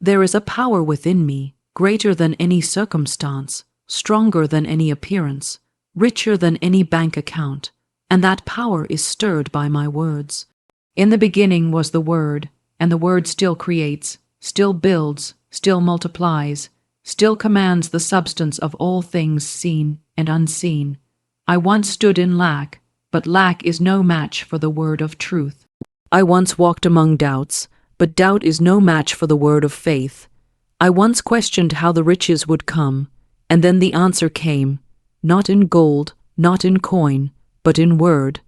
There is a power within me, greater than any circumstance, stronger than any appearance, richer than any bank account, and that power is stirred by my words. In the beginning was the Word, and the Word still creates, still builds, still multiplies, still commands the substance of all things seen and unseen. I once stood in lack, but lack is no match for the word of truth. I once walked among doubts, but doubt is no match for the word of faith. I once questioned how the riches would come, and then the answer came, not in gold, not in coin, but in word.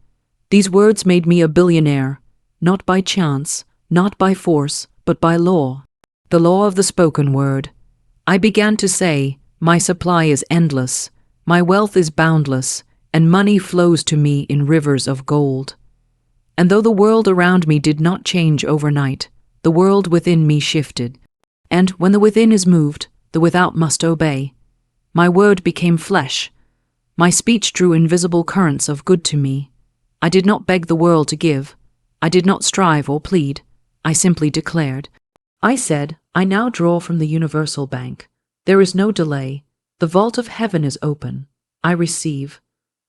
These words made me a billionaire, not by chance, not by force, but by law. The law of the spoken word. I began to say, my supply is endless, my wealth is boundless, and money flows to me in rivers of gold. And though the world around me did not change overnight, the world within me shifted. And when the within is moved, the without must obey. My word became flesh. My speech drew invisible currents of good to me. I did not beg the world to give. I did not strive or plead. I simply declared. I said, I now draw from the universal bank. There is no delay. The vault of heaven is open. I receive.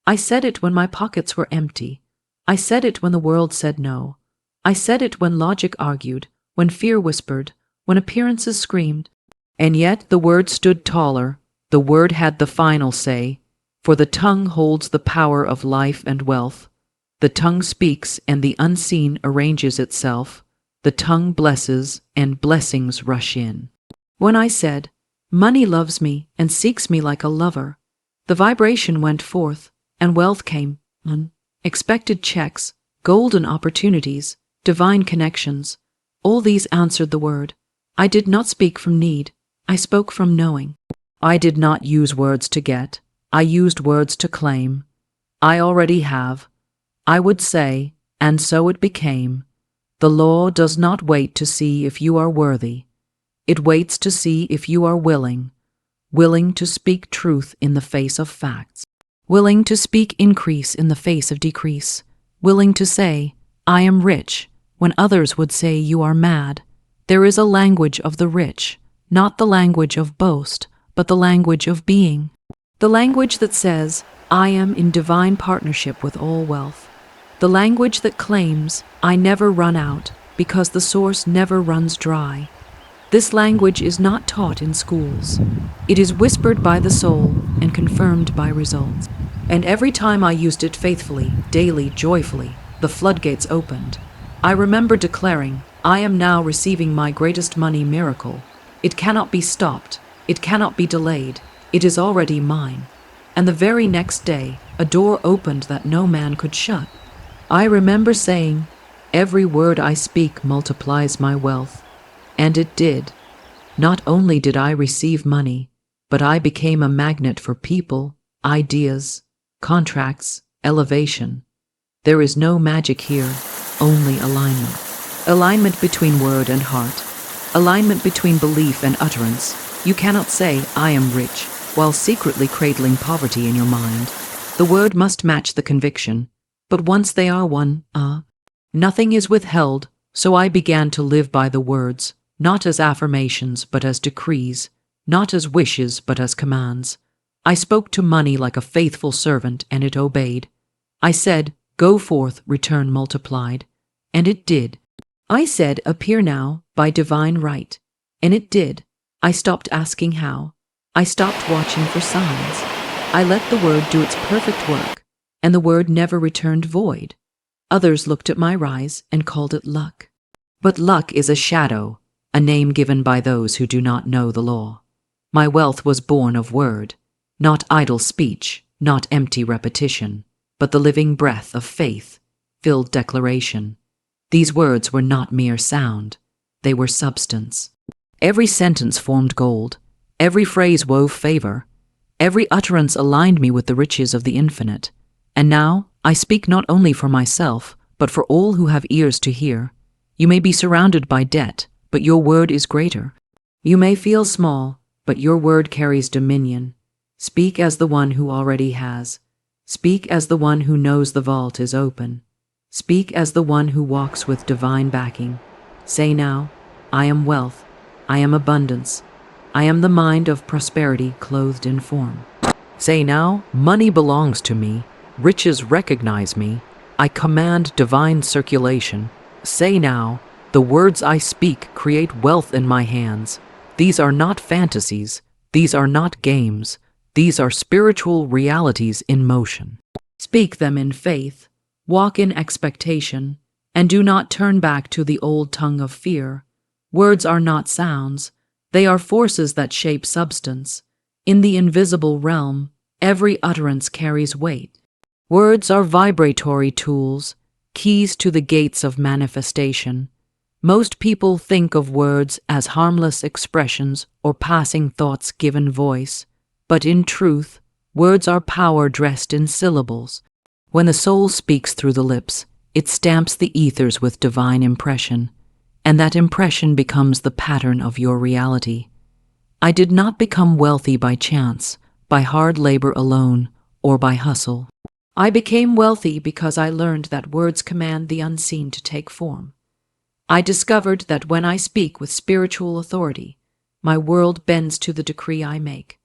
I said it when my pockets were empty. I said it when the world said no. I said it when logic argued, when fear whispered, when appearances screamed. And yet the word stood taller. The word had the final say, for the tongue holds the power of life and wealth. The tongue speaks and the unseen arranges itself. The tongue blesses and blessings rush in. When I said, money loves me and seeks me like a lover, the vibration went forth and wealth came, unexpected checks, golden opportunities, divine connections. All these answered the word. I did not speak from need. I spoke from knowing. I did not use words to get. I used words to claim. I already have. I would say, and so it became. The law does not wait to see if you are worthy. It waits to see if you are willing to speak truth in the face of facts, willing to speak increase in the face of decrease, willing to say, I am rich, when others would say you are mad. There is a language of the rich, not the language of boast, but the language of being. The language that says, I am in divine partnership with all wealth. The language that claims, I never run out, because the source never runs dry. This language is not taught in schools. It is whispered by the soul and confirmed by results. And every time I used it faithfully, daily, joyfully, the floodgates opened. I remember declaring, I am now receiving my greatest money miracle. It cannot be stopped. It cannot be delayed. It is already mine. And the very next day, a door opened that no man could shut. I remember saying, every word I speak multiplies my wealth. And it did. Not only did I receive money, but I became a magnet for people, ideas, contracts, elevation. There is no magic here, only alignment. Alignment between word and heart. Alignment between belief and utterance. You cannot say, I am rich, while secretly cradling poverty in your mind. The word must match the conviction. But once they are one, nothing is withheld, so I began to live by the words, not as affirmations, but as decrees, not as wishes, but as commands. I spoke to money like a faithful servant, and it obeyed. I said, go forth, return multiplied, and it did. I said, appear now, by divine right, and it did. I stopped asking how. I stopped watching for signs. I let the word do its perfect work, and the word never returned void. Others looked at my rise and called it luck. But luck is a shadow, a name given by those who do not know the law. My wealth was born of word, not idle speech, not empty repetition, but the living breath of faith, filled declaration. These words were not mere sound, they were substance. Every sentence formed gold, every phrase wove favor, every utterance aligned me with the riches of the infinite. And now I speak not only for myself, but for all who have ears to hear. You may be surrounded by debt, but your word is greater. You may feel small, but your word carries dominion. Speak as the one who already has. Speak as the one who knows the vault is open. Speak as the one who walks with divine backing. Say now, I am wealth. I am abundance. I am the mind of prosperity clothed in form. Say now, money belongs to me. Riches recognize me. I command divine circulation. Say now, the words I speak create wealth in my hands. These are not fantasies. These are not games. These are spiritual realities in motion. Speak them in faith, walk in expectation, and do not turn back to the old tongue of fear. Words are not sounds. They are forces that shape substance. In the invisible realm, every utterance carries weight. Words are vibratory tools, keys to the gates of manifestation. Most people think of words as harmless expressions or passing thoughts given voice, but in truth, words are power dressed in syllables. When the soul speaks through the lips, it stamps the ethers with divine impression, and that impression becomes the pattern of your reality. I did not become wealthy by chance, by hard labor alone, or by hustle. I became wealthy because I learned that words command the unseen to take form. I discovered that when I speak with spiritual authority, my world bends to the decree I make.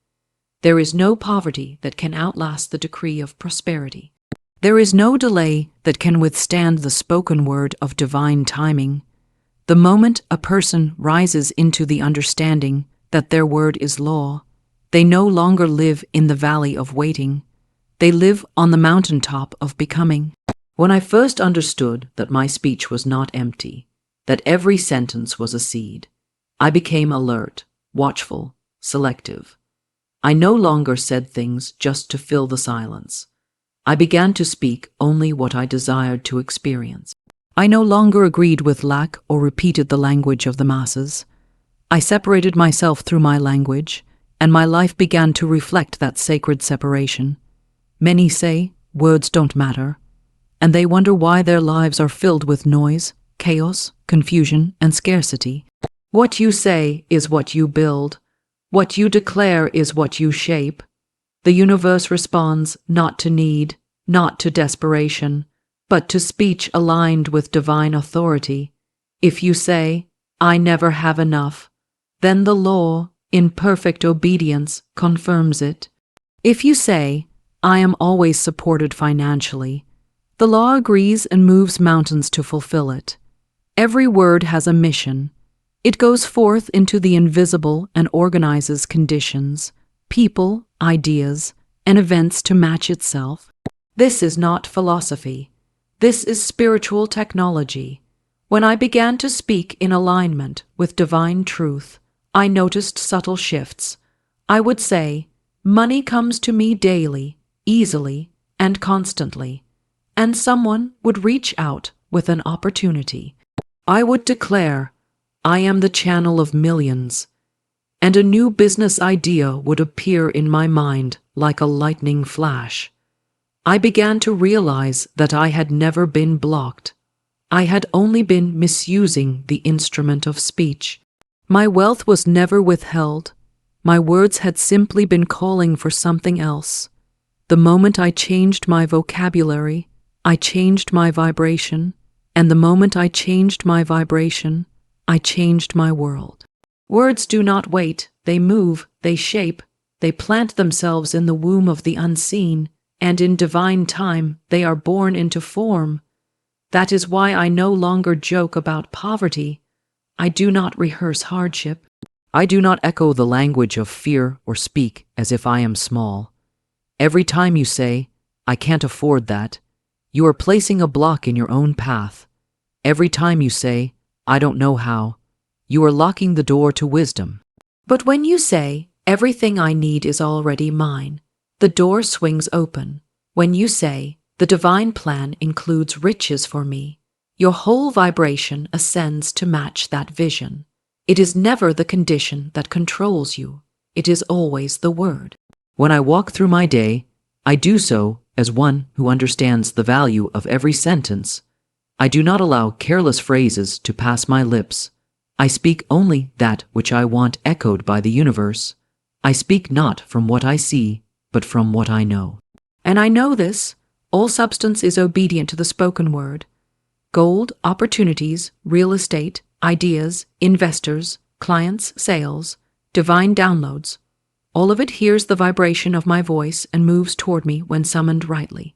There is no poverty that can outlast the decree of prosperity. There is no delay that can withstand the spoken word of divine timing. The moment a person rises into the understanding that their word is law, they no longer live in the valley of waiting. They live on the mountaintop of becoming. When I first understood that my speech was not empty, that every sentence was a seed, I became alert, watchful, selective. I no longer said things just to fill the silence. I began to speak only what I desired to experience. I no longer agreed with lack or repeated the language of the masses. I separated myself through my language, and my life began to reflect that sacred separation. Many say words don't matter, and they wonder why their lives are filled with noise, chaos, confusion, and scarcity. What you say is what you build. What you declare is what you shape. The universe responds not to need, not to desperation, but to speech aligned with divine authority. If you say, I never have enough, then the law, in perfect obedience, confirms it. If you say, I am always supported financially, the law agrees and moves mountains to fulfill it. Every word has a mission. It goes forth into the invisible and organizes conditions, people, ideas, and events to match itself. This is not philosophy. This is spiritual technology. When I began to speak in alignment with divine truth, I noticed subtle shifts. I would say, money comes to me daily, easily, and constantly, and someone would reach out with an opportunity. I would declare, I am the channel of millions, and a new business idea would appear in my mind like a lightning flash. I began to realize that I had never been blocked. I had only been misusing the instrument of speech. My wealth was never withheld. My words had simply been calling for something else. The moment I changed my vocabulary, I changed my vibration, and the moment I changed my vibration, I changed my world. Words do not wait, they move, they shape, they plant themselves in the womb of the unseen, and in divine time they are born into form. That is why I no longer joke about poverty. I do not rehearse hardship. I do not echo the language of fear or speak as if I am small. Every time you say, I can't afford that, you are placing a block in your own path. Every time you say, I don't know how, you are locking the door to wisdom. But when you say, everything I need is already mine, the door swings open. When you say, the divine plan includes riches for me, your whole vibration ascends to match that vision. It is never the condition that controls you. It is always the word. When I walk through my day, I do so as one who understands the value of every sentence. I do not allow careless phrases to pass my lips. I speak only that which I want echoed by the universe. I speak not from what I see, but from what I know. And I know this, all substance is obedient to the spoken word. Gold, opportunities, real estate, ideas, investors, clients, sales, divine downloads. All of it hears the vibration of my voice and moves toward me when summoned rightly.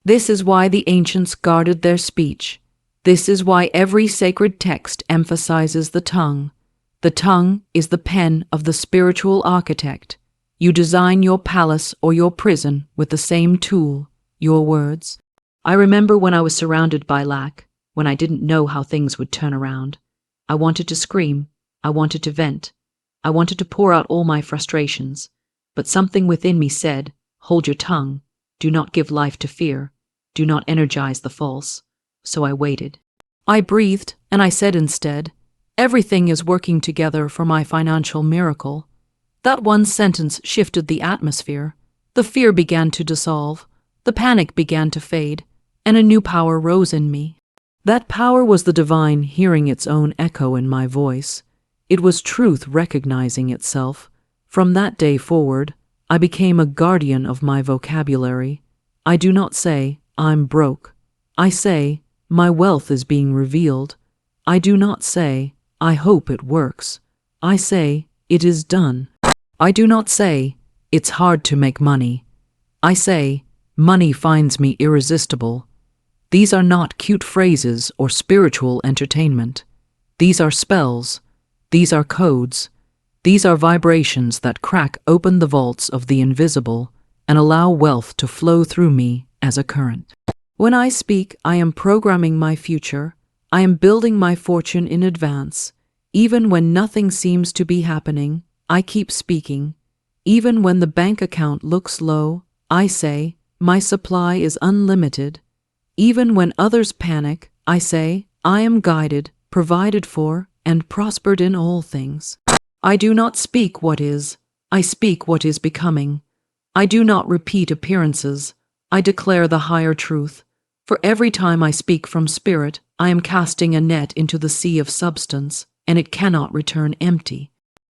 This is why the ancients guarded their speech. This is why every sacred text emphasizes the tongue. The tongue is the pen of the spiritual architect. You design your palace or your prison with the same tool, your words. I remember when I was surrounded by lack, when I didn't know how things would turn around. I wanted to scream. I wanted to vent. I wanted to pour out all my frustrations. But something within me said, hold your tongue. Do not give life to fear. Do not energize the false. So I waited. I breathed, and I said instead, everything is working together for my financial miracle. That one sentence shifted the atmosphere. The fear began to dissolve. The panic began to fade, and a new power rose in me. That power was the divine hearing its own echo in my voice. It was truth recognizing itself. From that day forward, I became a guardian of my vocabulary. I do not say, I'm broke. I say, my wealth is being revealed. I do not say, I hope it works. I say, it is done. I do not say, it's hard to make money. I say, money finds me irresistible. These are not cute phrases or spiritual entertainment. These are spells. These are codes. These are vibrations that crack open the vaults of the invisible and allow wealth to flow through me as a current. When I speak, I am programming my future. I am building my fortune in advance. Even when nothing seems to be happening, I keep speaking. Even when the bank account looks low, I say, my supply is unlimited. Even when others panic, I say, I am guided, provided for, and prospered in all things. I do not speak what is. I speak what is becoming. I do not repeat appearances. I declare the higher truth. For every time I speak from spirit, I am casting a net into the sea of substance, and it cannot return empty.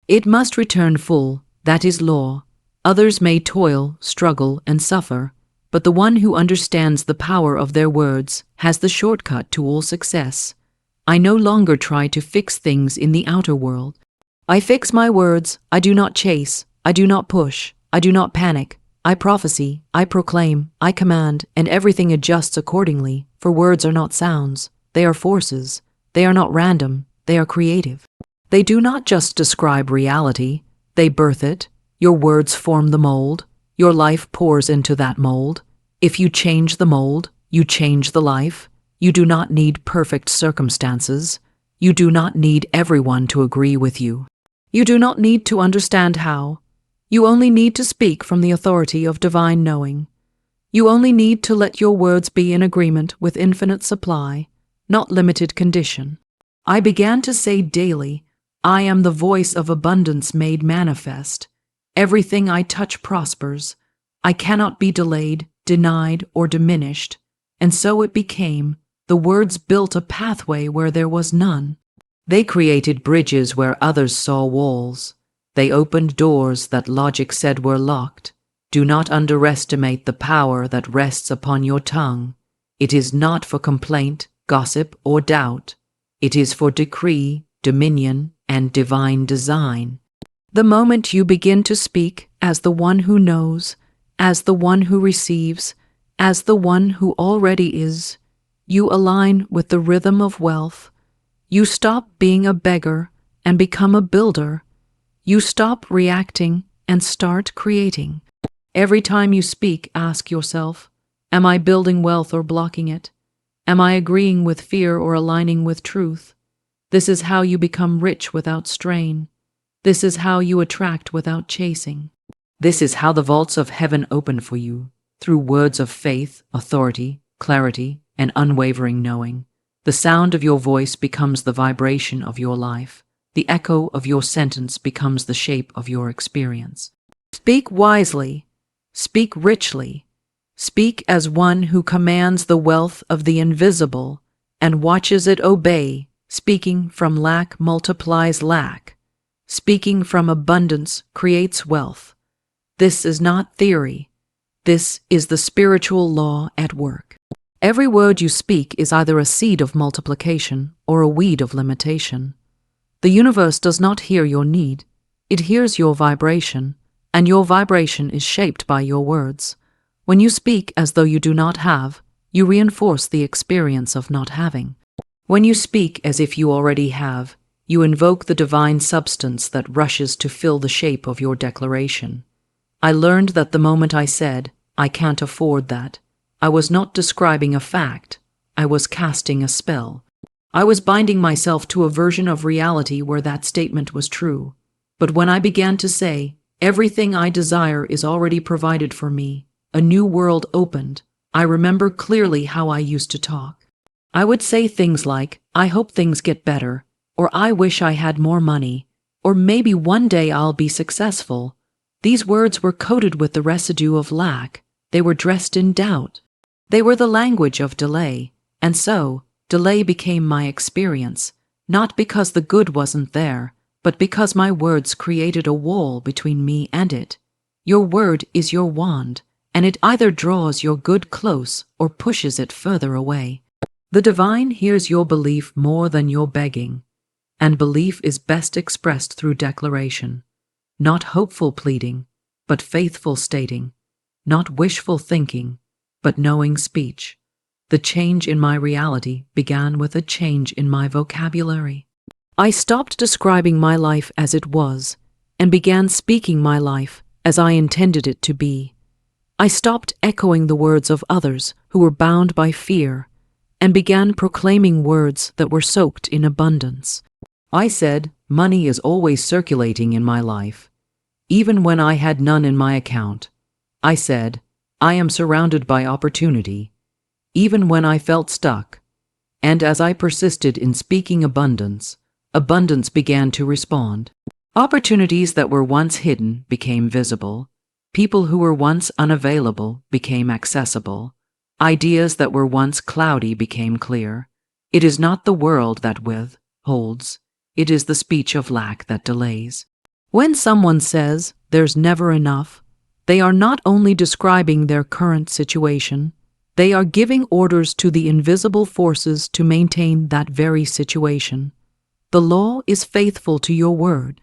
It must return full. That is law. Others may toil, struggle, and suffer, but the one who understands the power of their words has the shortcut to all success. I no longer try to fix things in the outer world. I fix my words. I do not chase. I do not push. I do not panic. I prophesy. I proclaim. I command, and everything adjusts accordingly, for words are not sounds. They are forces. They are not random. They are creative. They do not just describe reality. They birth it. Your words form the mold. Your life pours into that mold. If you change the mold, you change the life. You do not need perfect circumstances. You do not need everyone to agree with you. You do not need to understand how. You only need to speak from the authority of divine knowing. You only need to let your words be in agreement with infinite supply, not limited condition. I began to say daily, I am the voice of abundance made manifest. Everything I touch prospers. I cannot be delayed, denied, or diminished. And so it became. The words built a pathway where there was none. They created bridges where others saw walls. They opened doors that logic said were locked. Do not underestimate the power that rests upon your tongue. It is not for complaint, gossip, or doubt. It is for decree, dominion, and divine design. The moment you begin to speak as the one who knows, as the one who receives, as the one who already is, you align with the rhythm of wealth. You stop being a beggar and become a builder. You stop reacting and start creating. Every time you speak, ask yourself, am I building wealth or blocking it? Am I agreeing with fear or aligning with truth? This is how you become rich without strain. This is how you attract without chasing. This is how the vaults of heaven open for you, through words of faith, authority, clarity, and unwavering knowing. The sound of your voice becomes the vibration of your life. The echo of your sentence becomes the shape of your experience. Speak wisely. Speak richly. Speak as one who commands the wealth of the invisible and watches it obey. Speaking from lack multiplies lack. Speaking from abundance creates wealth. This is not theory. This is the spiritual law at work. Every word you speak is either a seed of multiplication or a weed of limitation. The universe does not hear your need. It hears your vibration, and your vibration is shaped by your words. When you speak as though you do not have, you reinforce the experience of not having. When you speak as if you already have, you invoke the divine substance that rushes to fill the shape of your declaration. I learned that the moment I said, "I can't afford that," I was not describing a fact, I was casting a spell. I was binding myself to a version of reality where that statement was true. But when I began to say, "Everything I desire is already provided for me," a new world opened. I remember clearly how I used to talk. I would say things like, "I hope things get better," or "I wish I had more money," or "maybe one day I'll be successful." These words were coated with the residue of lack. They were dressed in doubt. They were the language of delay. And so, delay became my experience, not because the good wasn't there, but because my words created a wall between me and it. Your word is your wand, and it either draws your good close or pushes it further away. The divine hears your belief more than your begging, and belief is best expressed through declaration. Not hopeful pleading, but faithful stating. Not wishful thinking, but knowing speech. The change in my reality began with a change in my vocabulary. I stopped describing my life as it was, and began speaking my life as I intended it to be. I stopped echoing the words of others who were bound by fear, and began proclaiming words that were soaked in abundance. I said, "Money is always circulating in my life, even when I had none in my account." I said, "I am surrounded by opportunity," even when I felt stuck. And as I persisted in speaking abundance, abundance began to respond. Opportunities that were once hidden became visible. People who were once unavailable became accessible. Ideas that were once cloudy became clear. It is not the world that withholds. It is the speech of lack that delays. When someone says, "There's never enough," they are not only describing their current situation, they are giving orders to the invisible forces to maintain that very situation. The law is faithful to your word.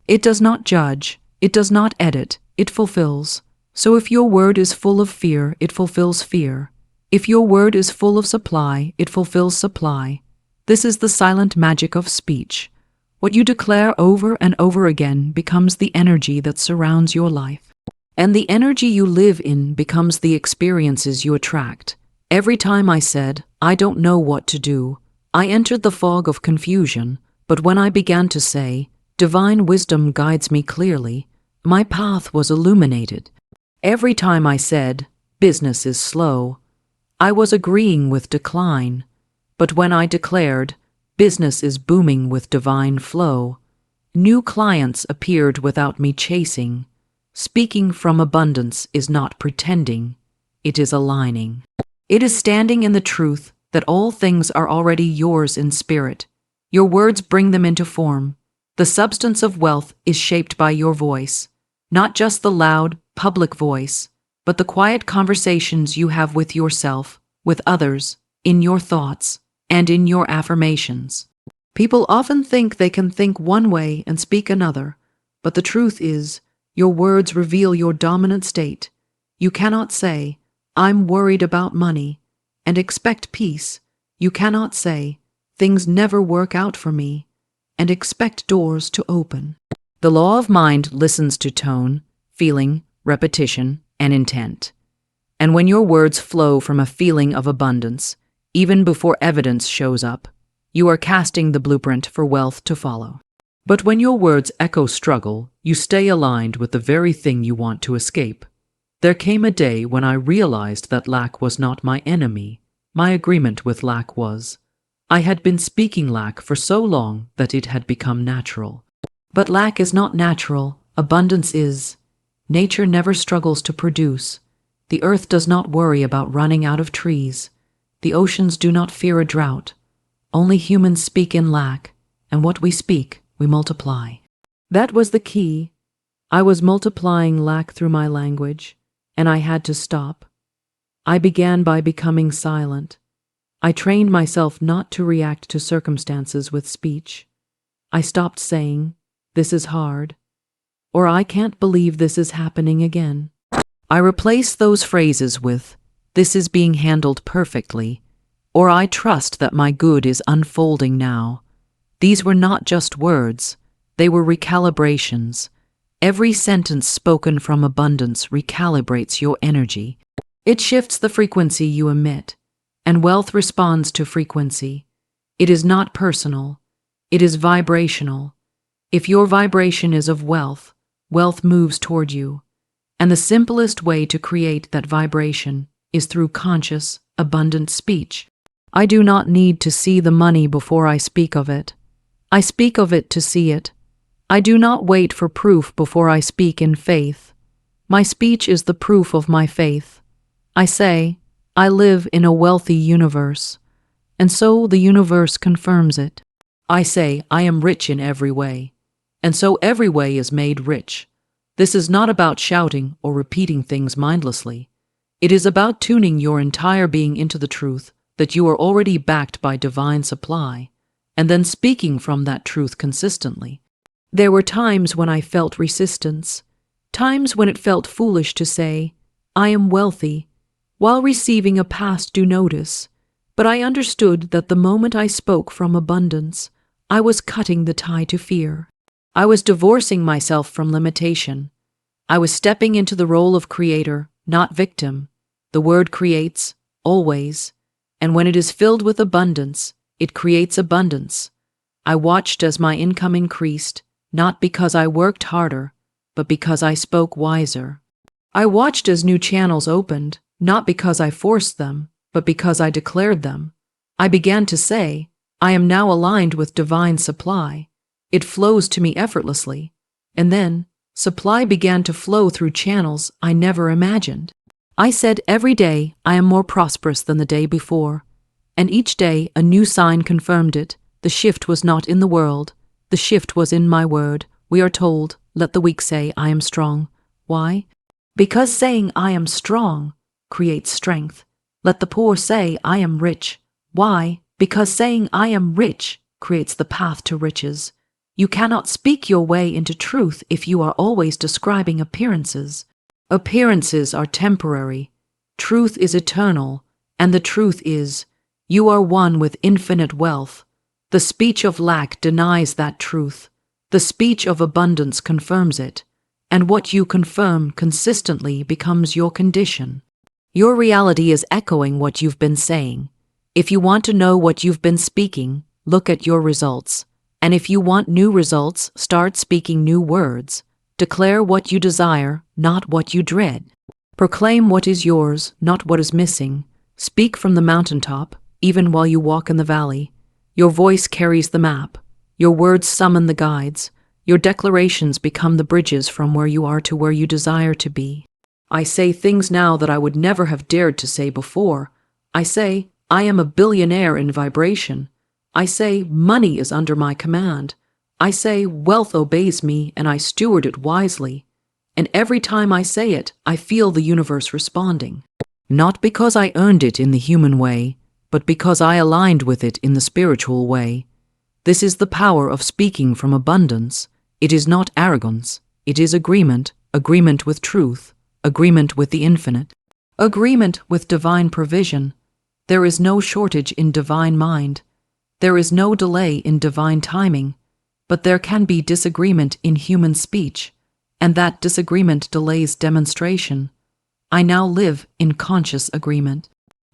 It does not judge, it does not edit, it fulfills. So if your word is full of fear, it fulfills fear. If your word is full of supply, it fulfills supply. This is the silent magic of speech. What you declare over and over again becomes the energy that surrounds your life. And the energy you live in becomes the experiences you attract. Every time I said, "I don't know what to do," I entered the fog of confusion, but when I began to say, "Divine wisdom guides me clearly," my path was illuminated. Every time I said, "Business is slow," I was agreeing with decline. But when I declared, "Business is booming with divine flow," new clients appeared without me chasing. Speaking from abundance is not pretending, it is aligning. It is standing in the truth that all things are already yours in spirit. Your words bring them into form. The substance of wealth is shaped by your voice, not just the loud, public voice, but the quiet conversations you have with yourself, with others, in your thoughts, and in your affirmations. People often think they can think one way and speak another, but the truth is, your words reveal your dominant state. You cannot say, "I'm worried about money," and expect peace. You cannot say, "Things never work out for me," and expect doors to open. The law of mind listens to tone, feeling, repetition, and intent. And when your words flow from a feeling of abundance, even before evidence shows up, you are casting the blueprint for wealth to follow. But when your words echo struggle, you stay aligned with the very thing you want to escape. There came a day when I realized that lack was not my enemy. My agreement with lack was. I had been speaking lack for so long that it had become natural. But lack is not natural, abundance is. Nature never struggles to produce. The earth does not worry about running out of trees. The oceans do not fear a drought. Only humans speak in lack, and what we speak, we multiply. That was the key. I was multiplying lack through my language, and I had to stop. I began by becoming silent. I trained myself not to react to circumstances with speech. I stopped saying, "This is hard," or "I can't believe this is happening again." I replaced those phrases with, "This is being handled perfectly," or "I trust that my good is unfolding now." These were not just words, they were recalibrations. Every sentence spoken from abundance recalibrates your energy. It shifts the frequency you emit, and wealth responds to frequency. It is not personal, it is vibrational. If your vibration is of wealth, wealth moves toward you. And the simplest way to create that vibration is through conscious, abundant speech. I do not need to see the money before I speak of it. I speak of it to see it. I do not wait for proof before I speak in faith. My speech is the proof of my faith. I say, I live in a wealthy universe, and so the universe confirms it. I say, I am rich in every way, and so every way is made rich. This is not about shouting or repeating things mindlessly. It is about tuning your entire being into the truth that you are already backed by divine supply, and then speaking from that truth consistently. There were times when I felt resistance, times when it felt foolish to say, I am wealthy, while receiving a past due notice, but I understood that the moment I spoke from abundance, I was cutting the tie to fear. I was divorcing myself from limitation. I was stepping into the role of creator, not victim. The word creates, always, and when it is filled with abundance, it creates abundance. I watched as my income increased, not because I worked harder, but because I spoke wiser. I watched as new channels opened, not because I forced them, but because I declared them. I began to say, I am now aligned with divine supply. It flows to me effortlessly. And then, supply began to flow through channels I never imagined. I said every day I am more prosperous than the day before. And each day a new sign confirmed it. The shift was not in the world. The shift was in my word. We are told, let the weak say, I am strong. Why? Because saying I am strong creates strength. Let the poor say, I am rich. Why? Because saying I am rich creates the path to riches. You cannot speak your way into truth if you are always describing appearances. Appearances are temporary. Truth is eternal, and the truth is, you are one with infinite wealth. The speech of lack denies that truth. The speech of abundance confirms it, and what you confirm consistently becomes your condition. Your reality is echoing what you've been saying. If you want to know what you've been speaking, look at your results. And if you want new results, start speaking new words. Declare what you desire, not what you dread. Proclaim what is yours, not what is missing. Speak from the mountaintop, even while you walk in the valley. Your voice carries the map. Your words summon the guides. Your declarations become the bridges from where you are to where you desire to be. I say things now that I would never have dared to say before. I say, I am a billionaire in vibration. I say, money is under my command. I say, wealth obeys me and I steward it wisely. And every time I say it, I feel the universe responding. Not because I earned it in the human way, but because I aligned with it in the spiritual way. This is the power of speaking from abundance. It is not arrogance. It is agreement, agreement with truth, agreement with the infinite, agreement with divine provision. There is no shortage in divine mind. There is no delay in divine timing, but there can be disagreement in human speech, and that disagreement delays demonstration. I now live in conscious agreement.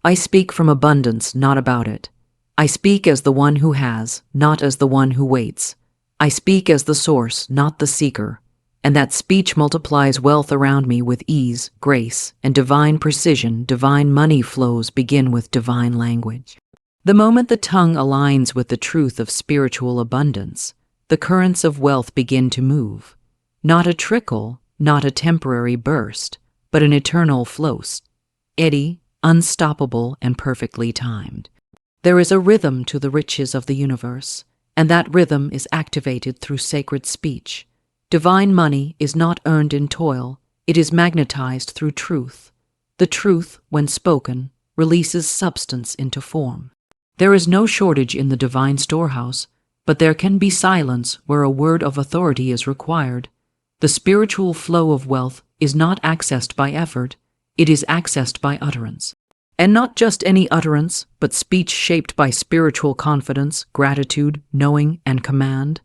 I speak from abundance, not about it. I speak as the one who has, not as the one who waits. I speak as the source, not the seeker, and that speech multiplies wealth around me with ease, grace, and divine precision. Divine money flows begin with divine language. The moment the tongue aligns with the truth of spiritual abundance, the currents of wealth begin to move. Not a trickle, not a temporary burst, but an eternal flow, eddy, unstoppable, and perfectly timed. There is a rhythm to the riches of the universe, and that rhythm is activated through sacred speech. Divine money is not earned in toil, it is magnetized through truth. The truth, when spoken, releases substance into form. There is no shortage in the divine storehouse, but there can be silence where a word of authority is required. The spiritual flow of wealth is not accessed by effort, it is accessed by utterance. And not just any utterance, but speech shaped by spiritual confidence, gratitude, knowing, and command.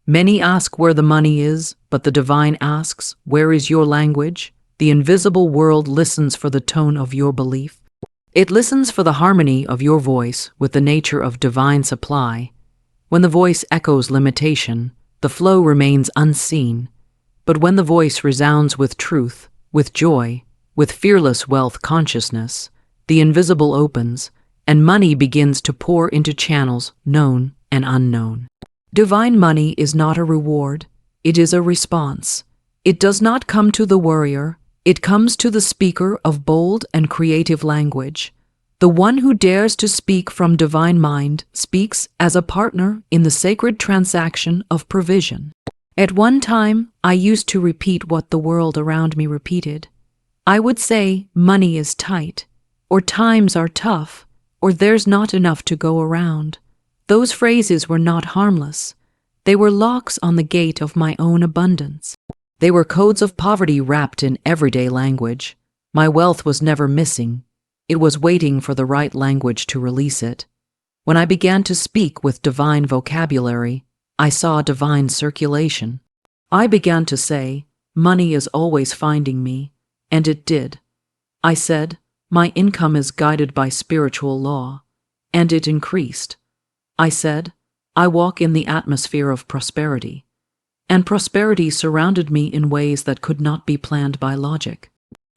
Many ask where the money is, but the divine asks, where is your language? The invisible world listens for the tone of your belief. It listens for the harmony of your voice with the nature of divine supply. When the voice echoes limitation, the flow remains unseen. But when the voice resounds with truth, with joy, with fearless wealth consciousness, the invisible opens, and money begins to pour into channels known and unknown. Divine money is not a reward, it is a response. It does not come to the warrior, it comes to the speaker of bold and creative language. The one who dares to speak from divine mind speaks as a partner in the sacred transaction of provision. At one time, I used to repeat what the world around me repeated. I would say, money is tight, or times are tough, or there's not enough to go around. Those phrases were not harmless. They were locks on the gate of my own abundance. They were codes of poverty wrapped in everyday language. My wealth was never missing. It was waiting for the right language to release it. When I began to speak with divine vocabulary, I saw divine circulation. I began to say, money is always finding me, and it did. I said, my income is guided by spiritual law, and it increased. I said, I walk in the atmosphere of prosperity, and prosperity surrounded me in ways that could not be planned by logic.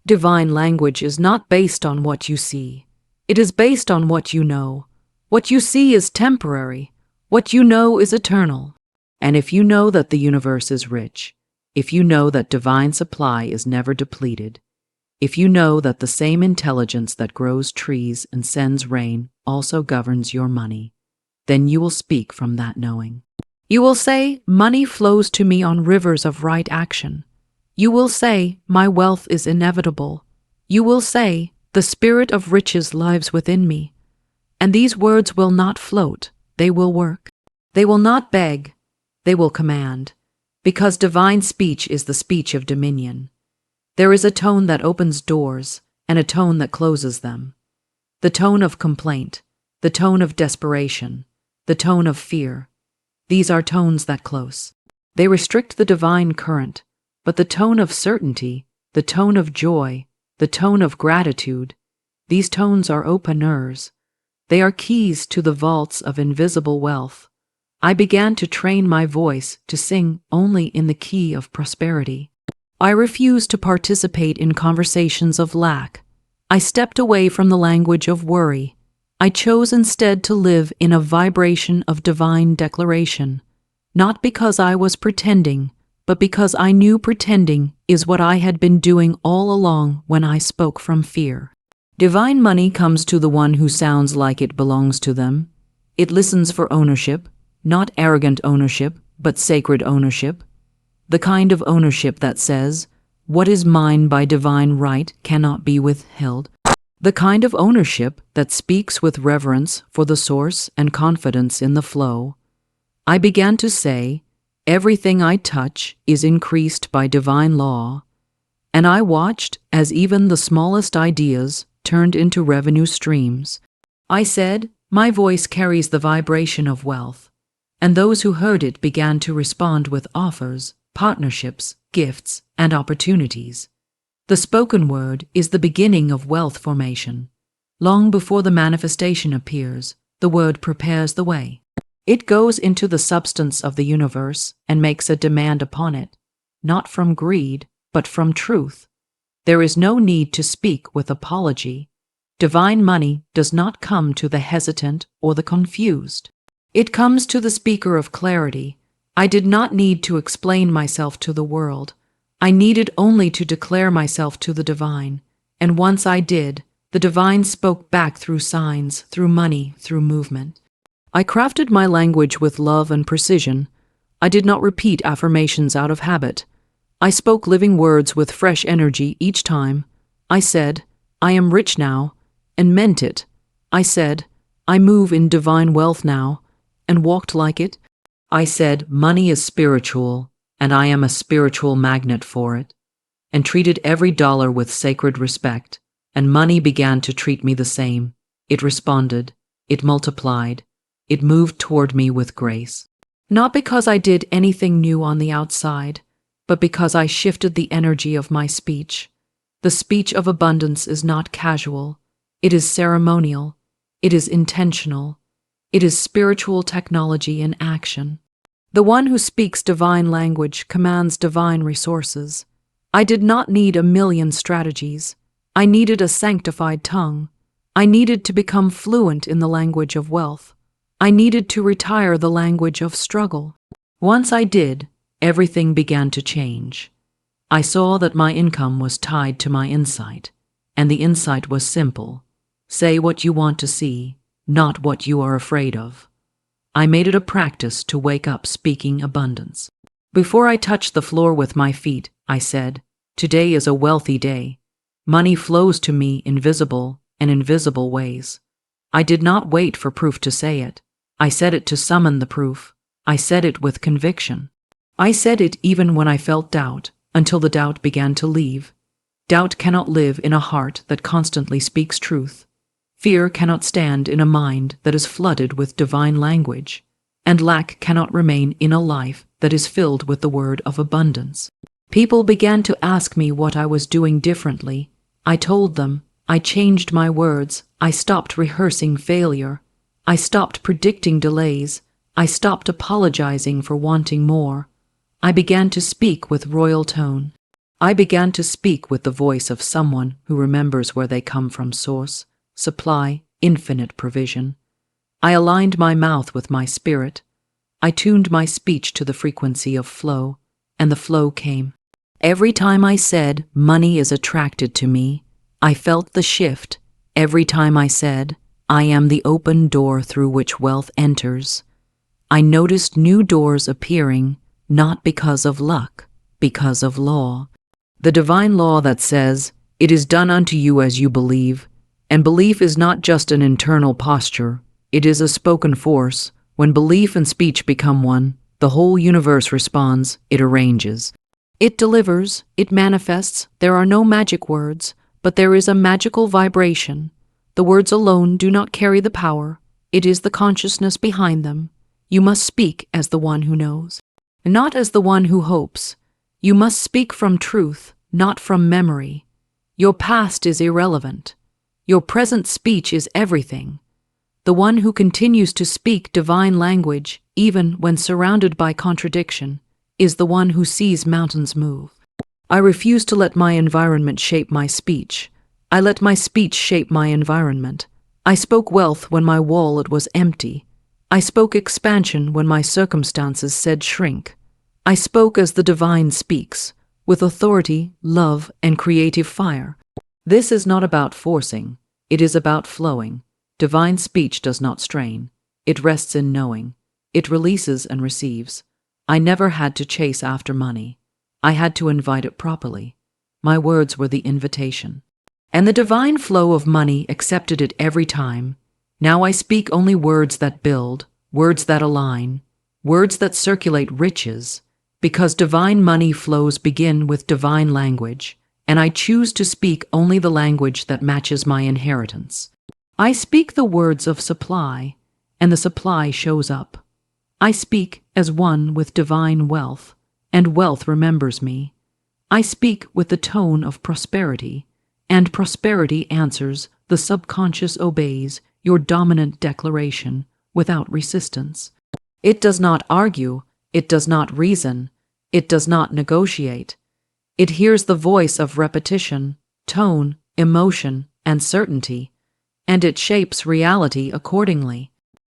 Divine language is not based on what you see. It is based on what you know. What you see is temporary. What you know is eternal. And if you know that the universe is rich, if you know that divine supply is never depleted, if you know that the same intelligence that grows trees and sends rain also governs your money, then you will speak from that knowing. You will say, money flows to me on rivers of right action. You will say, my wealth is inevitable. You will say, the spirit of riches lives within me. And these words will not float, they will work. They will not beg, they will command, because divine speech is the speech of dominion. There is a tone that opens doors and a tone that closes them. The tone of complaint, the tone of desperation, the tone of fear. These are tones that close. They restrict the divine current, but the tone of certainty, the tone of joy, the tone of gratitude, these tones are openers. They are keys to the vaults of invisible wealth. I began to train my voice to sing only in the key of prosperity. I refused to participate in conversations of lack. I stepped away from the language of worry. I chose instead to live in a vibration of divine declaration, not because I was pretending, but because I knew pretending is what I had been doing all along when I spoke from fear. Divine money comes to the one who sounds like it belongs to them. It listens for ownership, not arrogant ownership, but sacred ownership. The kind of ownership that says, what is mine by divine right cannot be withheld. The kind of ownership that speaks with reverence for the source and confidence in the flow. I began to say, everything I touch is increased by divine law, and I watched as even the smallest ideas turned into revenue streams. I said, my voice carries the vibration of wealth, and those who heard it began to respond with offers, partnerships, gifts, and opportunities. The spoken word is the beginning of wealth formation. Long before the manifestation appears, the word prepares the way. It goes into the substance of the universe and makes a demand upon it, not from greed, but from truth. There is no need to speak with apology. Divine money does not come to the hesitant or the confused. It comes to the speaker of clarity. I did not need to explain myself to the world. I needed only to declare myself to the divine, and once I did, the divine spoke back through signs, through money, through movement. I crafted my language with love and precision. I did not repeat affirmations out of habit. I spoke living words with fresh energy each time. I said, I am rich now, and meant it. I said, I move in divine wealth now, and walked like it. I said, money is spiritual, and I am a spiritual magnet for it, and treated every dollar with sacred respect, and money began to treat me the same. It responded, it multiplied, it moved toward me with grace. Not because I did anything new on the outside, but because I shifted the energy of my speech. The speech of abundance is not casual, it is ceremonial, it is intentional, it is spiritual technology in action. The one who speaks divine language commands divine resources. I did not need 1,000,000 strategies. I needed a sanctified tongue. I needed to become fluent in the language of wealth. I needed to retire the language of struggle. Once I did, everything began to change. I saw that my income was tied to my insight, and the insight was simple. Say what you want to see, not what you are afraid of. I made it a practice to wake up speaking abundance. Before I touched the floor with my feet, I said, today is a wealthy day. Money flows to me in visible and invisible ways. I did not wait for proof to say it. I said it to summon the proof. I said it with conviction. I said it even when I felt doubt, until the doubt began to leave. Doubt cannot live in a heart that constantly speaks truth. Fear cannot stand in a mind that is flooded with divine language, and lack cannot remain in a life that is filled with the word of abundance. People began to ask me what I was doing differently. I told them, I changed my words, I stopped rehearsing failure, I stopped predicting delays, I stopped apologizing for wanting more. I began to speak with royal tone. I began to speak with the voice of someone who remembers where they come from: source, supply, infinite provision. I aligned my mouth with my spirit. I tuned my speech to the frequency of flow, and the flow came. Every time I said, money is attracted to me, I felt the shift. Every time I said, I am the open door through which wealth enters, I noticed new doors appearing, not because of luck, because of law. The divine law that says, it is done unto you as you believe, and belief is not just an internal posture, it is a spoken force. When belief and speech become one, the whole universe responds, it arranges. It delivers, it manifests. There are no magic words, but there is a magical vibration. The words alone do not carry the power, it is the consciousness behind them. You must speak as the one who knows, not as the one who hopes. You must speak from truth, not from memory. Your past is irrelevant. Your present speech is everything. The one who continues to speak divine language, even when surrounded by contradiction, is the one who sees mountains move. I refuse to let my environment shape my speech. I let my speech shape my environment. I spoke wealth when my wallet was empty. I spoke expansion when my circumstances said shrink. I spoke as the divine speaks, with authority, love, and creative fire. This is not about forcing, it is about flowing. Divine speech does not strain. It rests in knowing. It releases and receives. I never had to chase after money. I had to invite it properly. My words were the invitation. And the divine flow of money accepted it every time. Now I speak only words that build, words that align, words that circulate riches, because divine money flows begin with divine language, and I choose to speak only the language that matches my inheritance. I speak the words of supply, and the supply shows up. I speak as one with divine wealth, and wealth remembers me. I speak with the tone of prosperity, and prosperity answers. The subconscious obeys your dominant declaration without resistance. It does not argue, it does not reason, it does not negotiate. It hears the voice of repetition, tone, emotion, and certainty, and it shapes reality accordingly.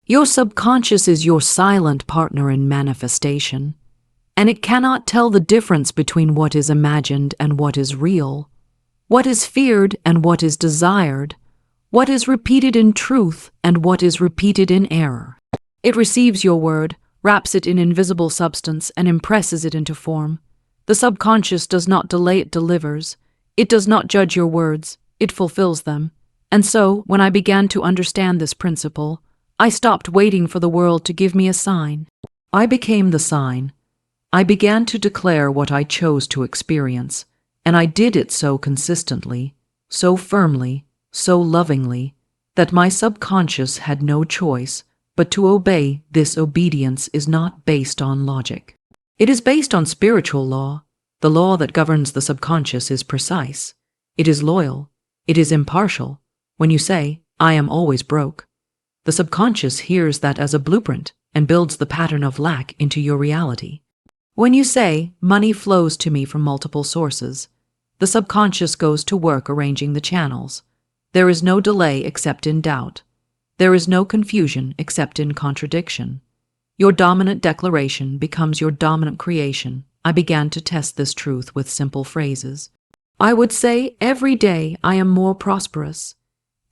Your subconscious is your silent partner in manifestation, and it cannot tell the difference between what is imagined and what is real, what is feared and what is desired, what is repeated in truth and what is repeated in error. It receives your word, wraps it in invisible substance, and impresses it into form. The subconscious does not delay, it delivers. It does not judge your words, it fulfills them. And so, when I began to understand this principle, I stopped waiting for the world to give me a sign. I became the sign. I began to declare what I chose to experience, and I did it so consistently, so firmly, so lovingly, that my subconscious had no choice but to obey. This obedience is not based on logic. It is based on spiritual law. The law that governs the subconscious is precise. It is loyal. It is impartial. When you say, "I am always broke," the subconscious hears that as a blueprint and builds the pattern of lack into your reality. When you say, "Money flows to me from multiple sources," the subconscious goes to work arranging the channels. There is no delay except in doubt. There is no confusion except in contradiction. Your dominant declaration becomes your dominant creation. I began to test this truth with simple phrases. I would say every day, "I am more prosperous."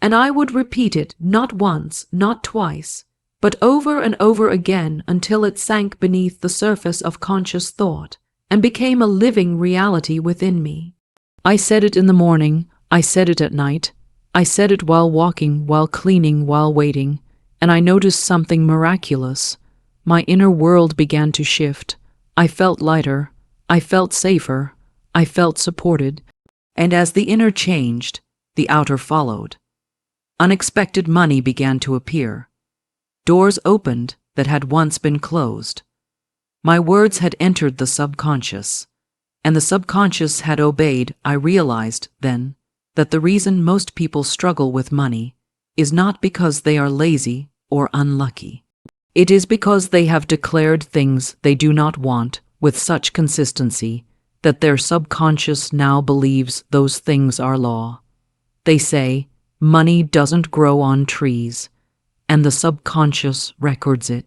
And I would repeat it not once, not twice, but over and over again until it sank beneath the surface of conscious thought and became a living reality within me. I said it in the morning, I said it at night, I said it while walking, while cleaning, while waiting, and I noticed something miraculous. My inner world began to shift. I felt lighter, I felt safer, I felt supported, and as the inner changed, the outer followed. Unexpected money began to appear. Doors opened that had once been closed. My words had entered the subconscious, and the subconscious had obeyed. I realized then that the reason most people struggle with money is not because they are lazy or unlucky. It is because they have declared things they do not want with such consistency that their subconscious now believes those things are law. They say, "Money doesn't grow on trees," and the subconscious records it.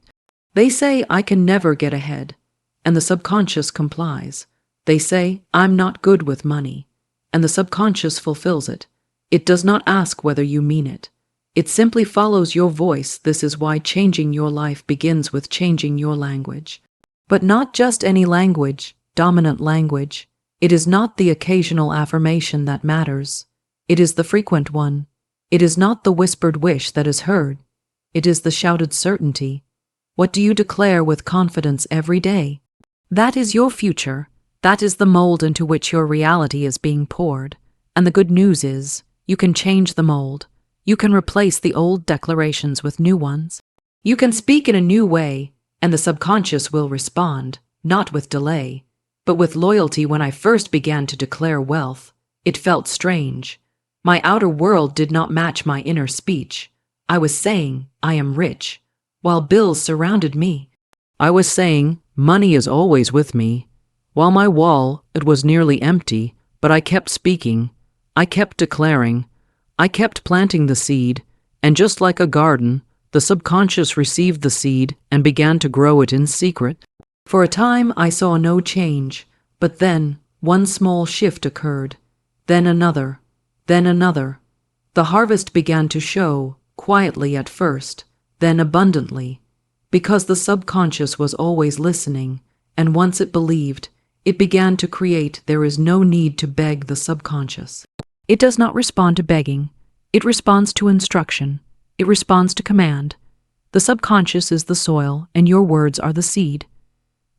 They say, "I can never get ahead," and the subconscious complies. They say, "I'm not good with money," and the subconscious fulfills it. It does not ask whether you mean it. It simply follows your voice. This is why changing your life begins with changing your language. But not just any language, dominant language. It is not the occasional affirmation that matters. It is the frequent one. It is not the whispered wish that is heard. It is the shouted certainty. What do you declare with confidence every day? That is your future. That is the mold into which your reality is being poured. And the good news is, you can change the mold. You can replace the old declarations with new ones. You can speak in a new way, and the subconscious will respond, not with delay, but with loyalty. When I first began to declare wealth, it felt strange. My outer world did not match my inner speech. I was saying, "I am rich," while bills surrounded me. I was saying, "Money is always with me," while my wall, it was nearly empty, but I kept speaking. I kept declaring. I kept planting the seed, and just like a garden, the subconscious received the seed and began to grow it in secret. For a time I saw no change, but then one small shift occurred, then another, then another. The harvest began to show, quietly at first, then abundantly, because the subconscious was always listening, and once it believed, it began to create. There is no need to beg the subconscious. It does not respond to begging. It responds to instruction. It responds to command. The subconscious is the soil, and your words are the seed.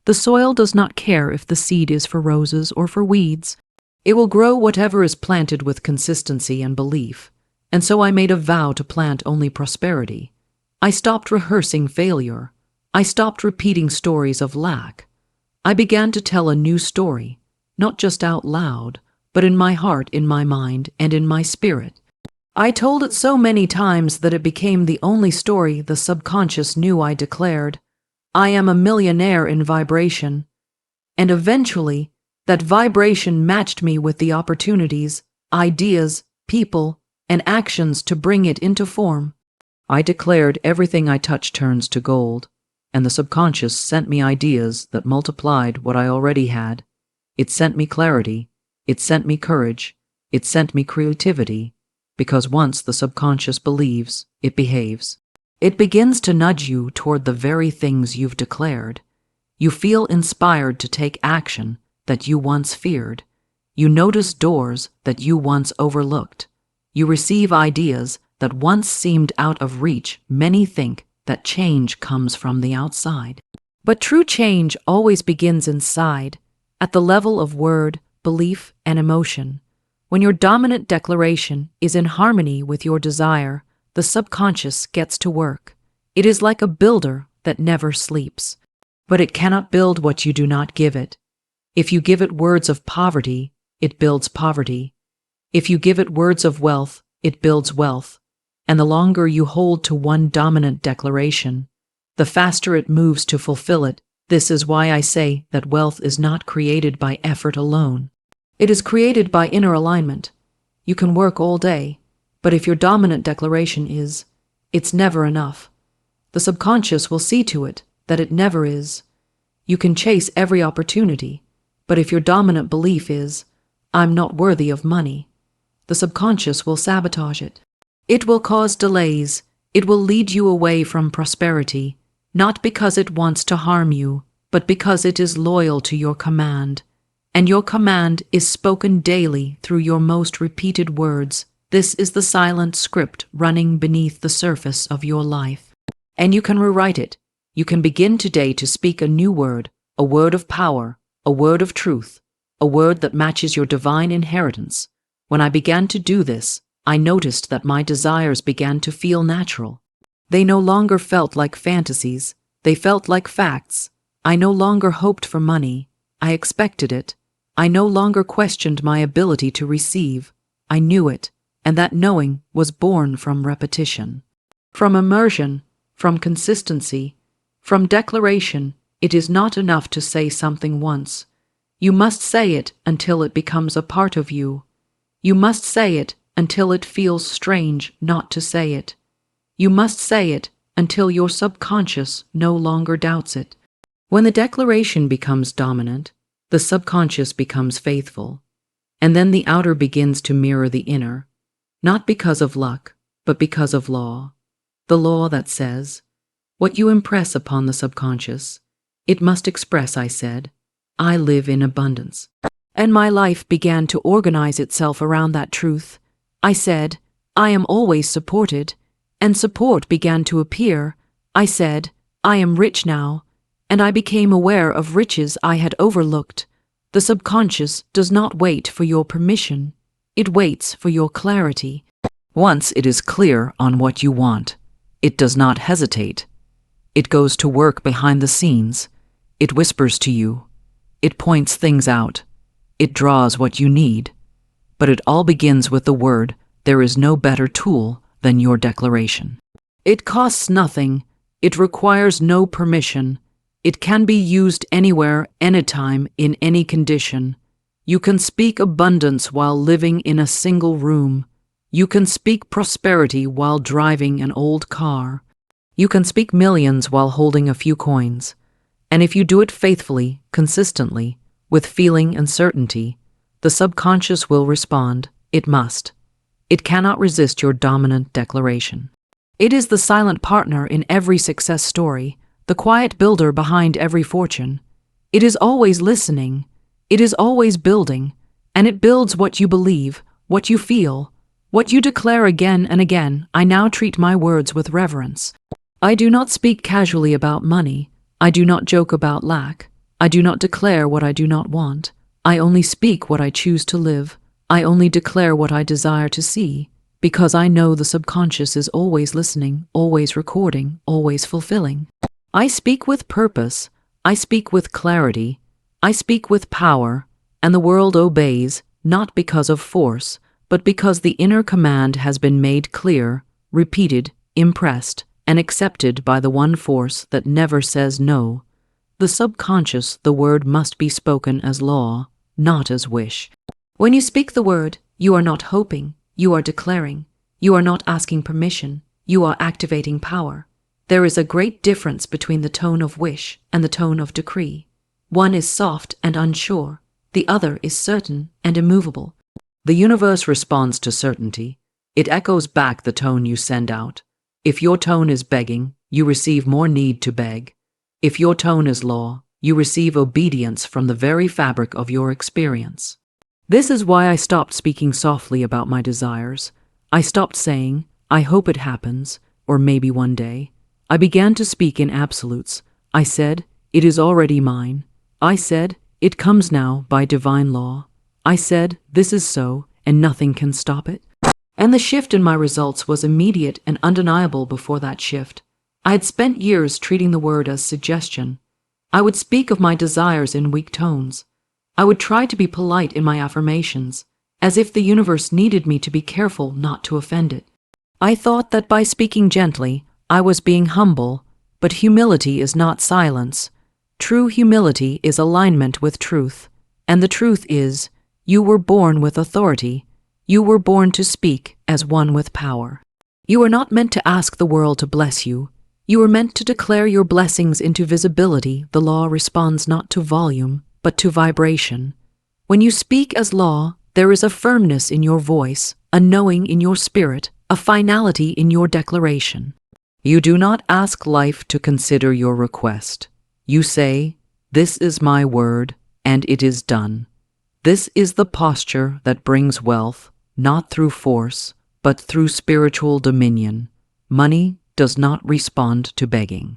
The soil does not care if the seed is for roses or for weeds. It will grow whatever is planted with consistency and belief. And so I made a vow to plant only prosperity. I stopped rehearsing failure. I stopped repeating stories of lack. I began to tell a new story, not just out loud, but in my heart, in my mind, and in my spirit. I told it so many times that it became the only story the subconscious knew. I declared, "I am a millionaire in vibration." And eventually, that vibration matched me with the opportunities, ideas, people, and actions to bring it into form. I declared everything I touch turns to gold, and the subconscious sent me ideas that multiplied what I already had. It sent me clarity. It sent me courage. It sent me creativity. Because once the subconscious believes, it behaves. It begins to nudge you toward the very things you've declared. You feel inspired to take action that you once feared. You notice doors that you once overlooked. You receive ideas that once seemed out of reach. Many think that change comes from the outside. But true change always begins inside, at the level of word, belief, and emotion. When your dominant declaration is in harmony with your desire, the subconscious gets to work. It is like a builder that never sleeps. But it cannot build what you do not give it. If you give it words of poverty, it builds poverty. If you give it words of wealth, it builds wealth. And the longer you hold to one dominant declaration, the faster it moves to fulfill it. This is why I say that wealth is not created by effort alone. It is created by inner alignment. You can work all day, but if your dominant declaration is, "It's never enough," the subconscious will see to it that it never is. You can chase every opportunity, but if your dominant belief is, "I'm not worthy of money," the subconscious will sabotage it. It will cause delays. It will lead you away from prosperity, not because it wants to harm you, but because it is loyal to your command. And your command is spoken daily through your most repeated words. This is the silent script running beneath the surface of your life. And you can rewrite it. You can begin today to speak a new word, a word of power, a word of truth, a word that matches your divine inheritance. When I began to do this, I noticed that my desires began to feel natural. They no longer felt like fantasies. They felt like facts. I no longer hoped for money. I expected it. I no longer questioned my ability to receive. I knew it, and that knowing was born from repetition, from immersion, from consistency, from declaration. It is not enough to say something once. You must say it until it becomes a part of you. You must say it until it feels strange not to say it. You must say it until your subconscious no longer doubts it. When the declaration becomes dominant, the subconscious becomes faithful, and then the outer begins to mirror the inner, not because of luck, but because of law. The law that says, what you impress upon the subconscious, it must express. I said, I live in abundance. And my life began to organize itself around that truth. I said, I am always supported, and support began to appear. I said, I am rich now, and I became aware of riches I had overlooked. The subconscious does not wait for your permission. It waits for your clarity. Once it is clear on what you want, it does not hesitate. It goes to work behind the scenes. It whispers to you. It points things out. It draws what you need. But it all begins with the word. There is no better tool than your declaration. It costs nothing. It requires no permission. It can be used anywhere, anytime, in any condition. You can speak abundance while living in a single room. You can speak prosperity while driving an old car. You can speak millions while holding a few coins. And if you do it faithfully, consistently, with feeling and certainty, the subconscious will respond. It must. It cannot resist your dominant declaration. It is the silent partner in every success story, the quiet builder behind every fortune. It is always listening. It is always building, and it builds what you believe, what you feel, what you declare again and again. I now treat my words with reverence. I do not speak casually about money. I do not joke about lack. I do not declare what I do not want. I only speak what I choose to live. I only declare what I desire to see, because I know the subconscious is always listening, always recording, always fulfilling. I speak with purpose. I speak with clarity. I speak with power, and the world obeys, not because of force, but because the inner command has been made clear, repeated, impressed, and accepted by the one force that never says no. The subconscious, the word must be spoken as law, not as wish. When you speak the word, you are not hoping, you are declaring. You are not asking permission, you are activating power. There is a great difference between the tone of wish and the tone of decree. One is soft and unsure, the other is certain and immovable. The universe responds to certainty. It echoes back the tone you send out. If your tone is begging, you receive more need to beg. If your tone is law, you receive obedience from the very fabric of your experience. This is why I stopped speaking softly about my desires. I stopped saying, I hope it happens, or maybe one day. I began to speak in absolutes. I said, It is already mine. I said, it comes now by divine law. I said, this is so, and nothing can stop it. And the shift in my results was immediate and undeniable before that shift. I had spent years treating the word as suggestion. I would speak of my desires in weak tones. I would try to be polite in my affirmations, as if the universe needed me to be careful not to offend it. I thought that by speaking gently, I was being humble, but humility is not silence. True humility is alignment with truth, and the truth is, you were born with authority. You were born to speak as one with power. You are not meant to ask the world to bless you. You are meant to declare your blessings into visibility. The law responds not to volume, but to vibration. When you speak as law, there is a firmness in your voice, a knowing in your spirit, a finality in your declaration. You do not ask life to consider your request. You say, "This is my word, and it is done." This is the posture that brings wealth, not through force, but through spiritual dominion. Money does not respond to begging.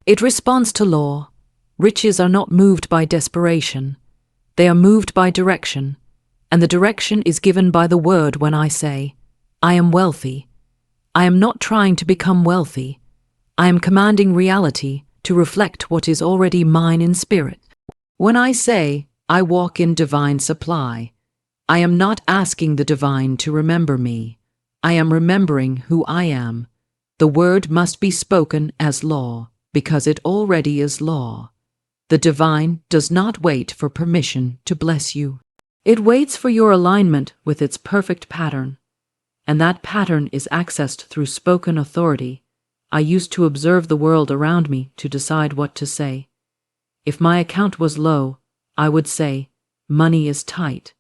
It responds to law. Riches are not moved by desperation. They are moved by direction, and the direction is given by the word when I say, I am wealthy. I am not trying to become wealthy. I am commanding reality to reflect what is already mine in spirit. When I say, I walk in divine supply, I am not asking the divine to remember me. I am remembering who I am. The word must be spoken as law, because it already is law. The divine does not wait for permission to bless you. It waits for your alignment with its perfect pattern, and that pattern is accessed through spoken authority. I used to observe the world around me to decide what to say. If my account was low, I would say, money is tight.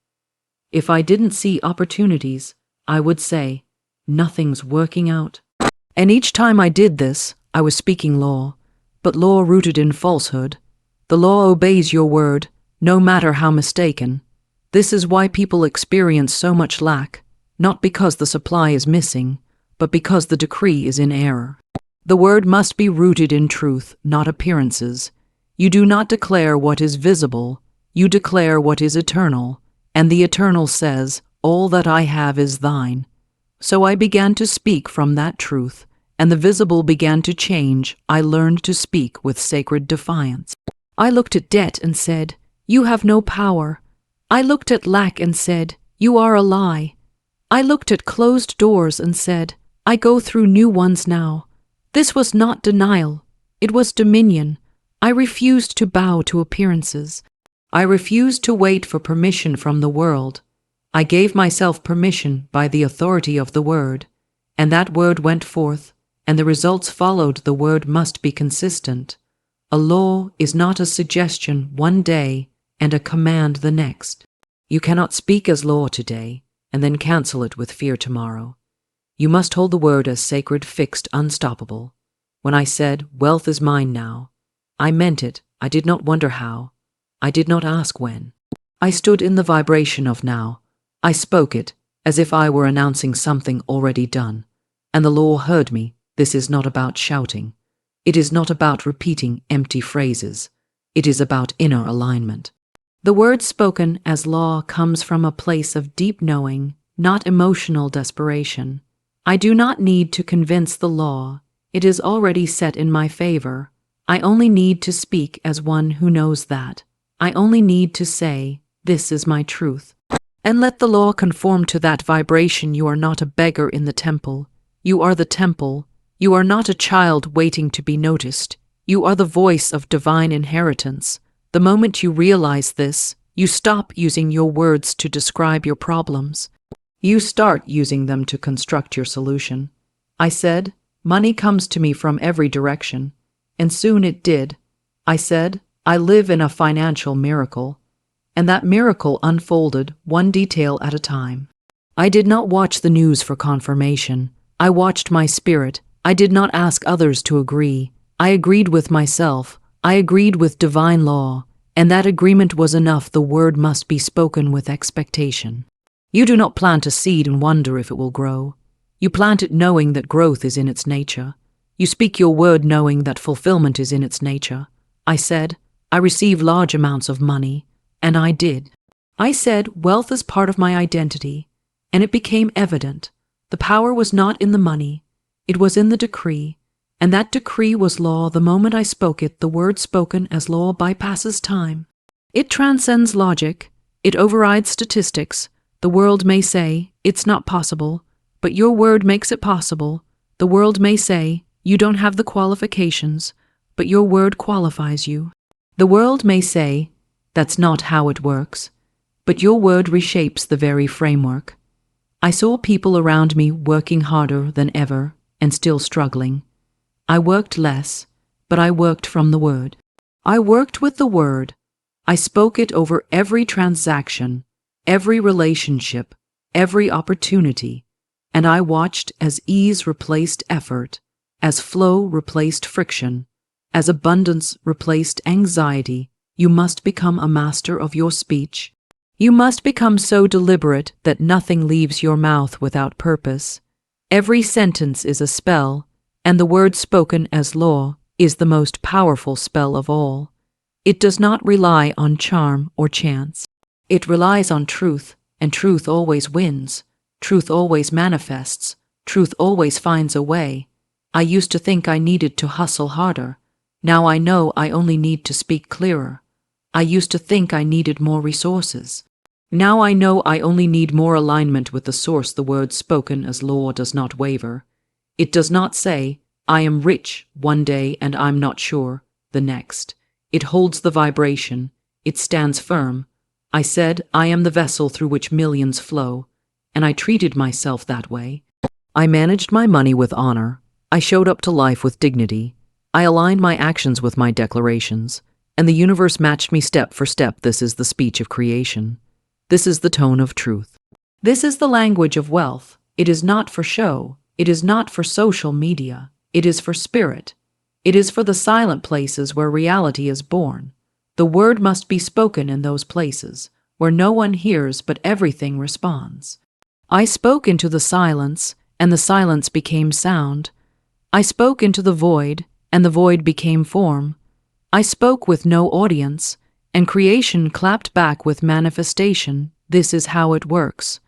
If I didn't see opportunities, I would say, nothing's working out. And each time I did this, I was speaking law, but law rooted in falsehood. The law obeys your word, no matter how mistaken. This is why people experience so much lack, not because the supply is missing, but because the decree is in error. The word must be rooted in truth, not appearances. You do not declare what is visible, you declare what is eternal, and the eternal says, all that I have is thine. So I began to speak from that truth, and the visible began to change. I learned to speak with sacred defiance. I looked at debt and said, you have no power. I looked at lack and said, you are a lie. I looked at closed doors and said, I go through new ones now. This was not denial, it was dominion. I refused to bow to appearances. I refused to wait for permission from the world. I gave myself permission by the authority of the word, and that word went forth, and the results followed. The word must be consistent. A law is not a suggestion one day and a command the next. You cannot speak as law today and then cancel it with fear tomorrow. You must hold the word as sacred, fixed, unstoppable. When I said, wealth is mine now, I meant it. I did not wonder how. I did not ask when. I stood in the vibration of now. I spoke it as if I were announcing something already done. And the law heard me. This is not about shouting. It is not about repeating empty phrases. It is about inner alignment. The word spoken as law comes from a place of deep knowing, not emotional desperation. I do not need to convince the law. It is already set in my favor. I only need to speak as one who knows that. I only need to say, this is my truth. And let the law conform to that vibration. You are not a beggar in the temple. You are the temple. You are not a child waiting to be noticed. You are the voice of divine inheritance. The moment you realize this, you stop using your words to describe your problems. You start using them to construct your solution. I said, money comes to me from every direction, and soon it did. I said, I live in a financial miracle, and that miracle unfolded one detail at a time. I did not watch the news for confirmation. I watched my spirit. I did not ask others to agree. I agreed with myself. I agreed with divine law, and that agreement was enough. The word must be spoken with expectation. You do not plant a seed and wonder if it will grow. You plant it knowing that growth is in its nature. You speak your word knowing that fulfillment is in its nature. I said, I receive large amounts of money, and I did. I said wealth is part of my identity, and it became evident. The power was not in the money, it was in the decree, and that decree was law the moment I spoke it. The word spoken as law bypasses time. It transcends logic, it overrides statistics. The world may say, it's not possible, but your word makes it possible. The world may say, you don't have the qualifications, but your word qualifies you. The world may say, that's not how it works, but your word reshapes the very framework. I saw people around me working harder than ever and still struggling. I worked less, but I worked from the word. I worked with the word. I spoke it over every transaction, every relationship, every opportunity, and I watched as ease replaced effort, as flow replaced friction, as abundance replaced anxiety. You must become a master of your speech. You must become so deliberate that nothing leaves your mouth without purpose. Every sentence is a spell, and the word spoken as law is the most powerful spell of all. It does not rely on charm or chance. It relies on truth, and truth always wins. Truth always manifests. Truth always finds a way. I used to think I needed to hustle harder. Now I know I only need to speak clearer. I used to think I needed more resources. Now I know I only need more alignment with the source. The word spoken as law does not waver. It does not say, I am rich one day and I'm not sure the next. It holds the vibration. It stands firm. I said, I am the vessel through which millions flow, and I treated myself that way. I managed my money with honor. I showed up to life with dignity. I aligned my actions with my declarations, and the universe matched me step for step. This is the speech of creation. This is the tone of truth. This is the language of wealth. It is not for show. It is not for social media. It is for spirit. It is for the silent places where reality is born. The word must be spoken in those places where no one hears but everything responds. I spoke into the silence, and the silence became sound. I spoke into the void, and the void became form. I spoke with no audience, and creation clapped back with manifestation. This is how it works.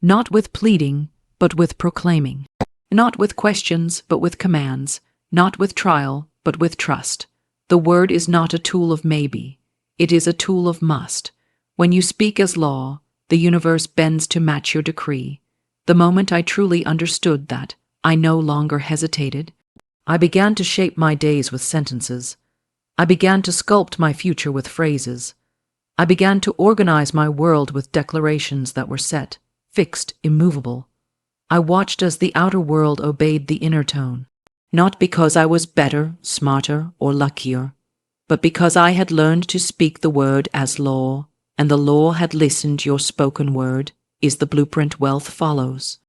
Not with pleading, but with proclaiming. Not with questions, but with commands. Not with trial, but with trust. The word is not a tool of maybe. It is a tool of must. When you speak as law, the universe bends to match your decree. The moment I truly understood that, I no longer hesitated. I began to shape my days with sentences. I began to sculpt my future with phrases. I began to organize my world with declarations that were set, fixed, immovable. I watched as the outer world obeyed the inner tone, not because I was better, smarter, or luckier, but because I had learned to speak the word as law, and the law had listened. Your spoken word is the blueprint wealth follows.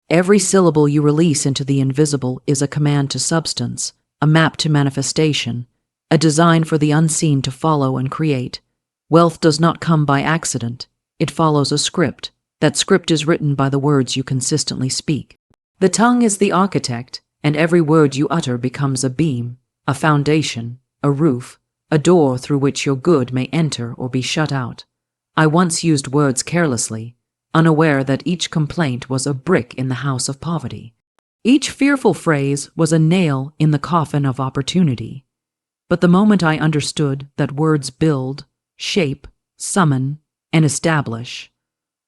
Every syllable you release into the invisible is a command to substance, a map to manifestation, a design for the unseen to follow and create. Wealth does not come by accident. It follows a script. That script is written by the words you consistently speak. The tongue is the architect, and every word you utter becomes a beam, a foundation, a roof, a door through which your good may enter or be shut out. I once used words carelessly, unaware that each complaint was a brick in the house of poverty. Each fearful phrase was a nail in the coffin of opportunity. But the moment I understood that words build, shape, summon, and establish,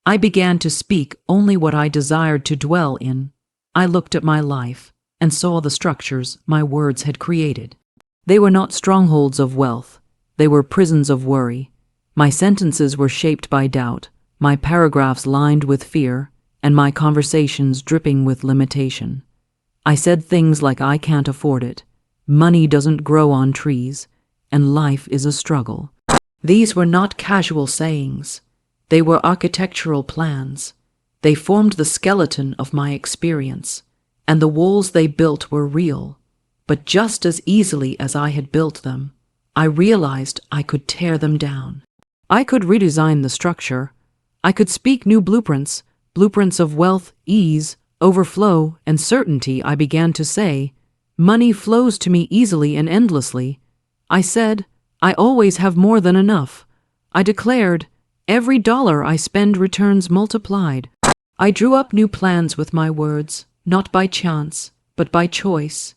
I began to speak only what I desired to dwell in. I looked at my life and saw the structures my words had created. They were not strongholds of wealth. They were prisons of worry. My sentences were shaped by doubt, my paragraphs lined with fear, and my conversations dripping with limitation. I said things like, I can't afford it, money doesn't grow on trees, and life is a struggle. These were not casual sayings. They were architectural plans. They formed the skeleton of my experience, and the walls they built were real. But just as easily as I had built them, I realized I could tear them down. I could redesign the structure. I could speak new blueprints, blueprints of wealth, ease, overflow, and certainty. I began to say, money flows to me easily and endlessly. I said, I always have more than enough. I declared, every dollar I spend returns multiplied. I drew up new plans with my words, not by chance, but by choice.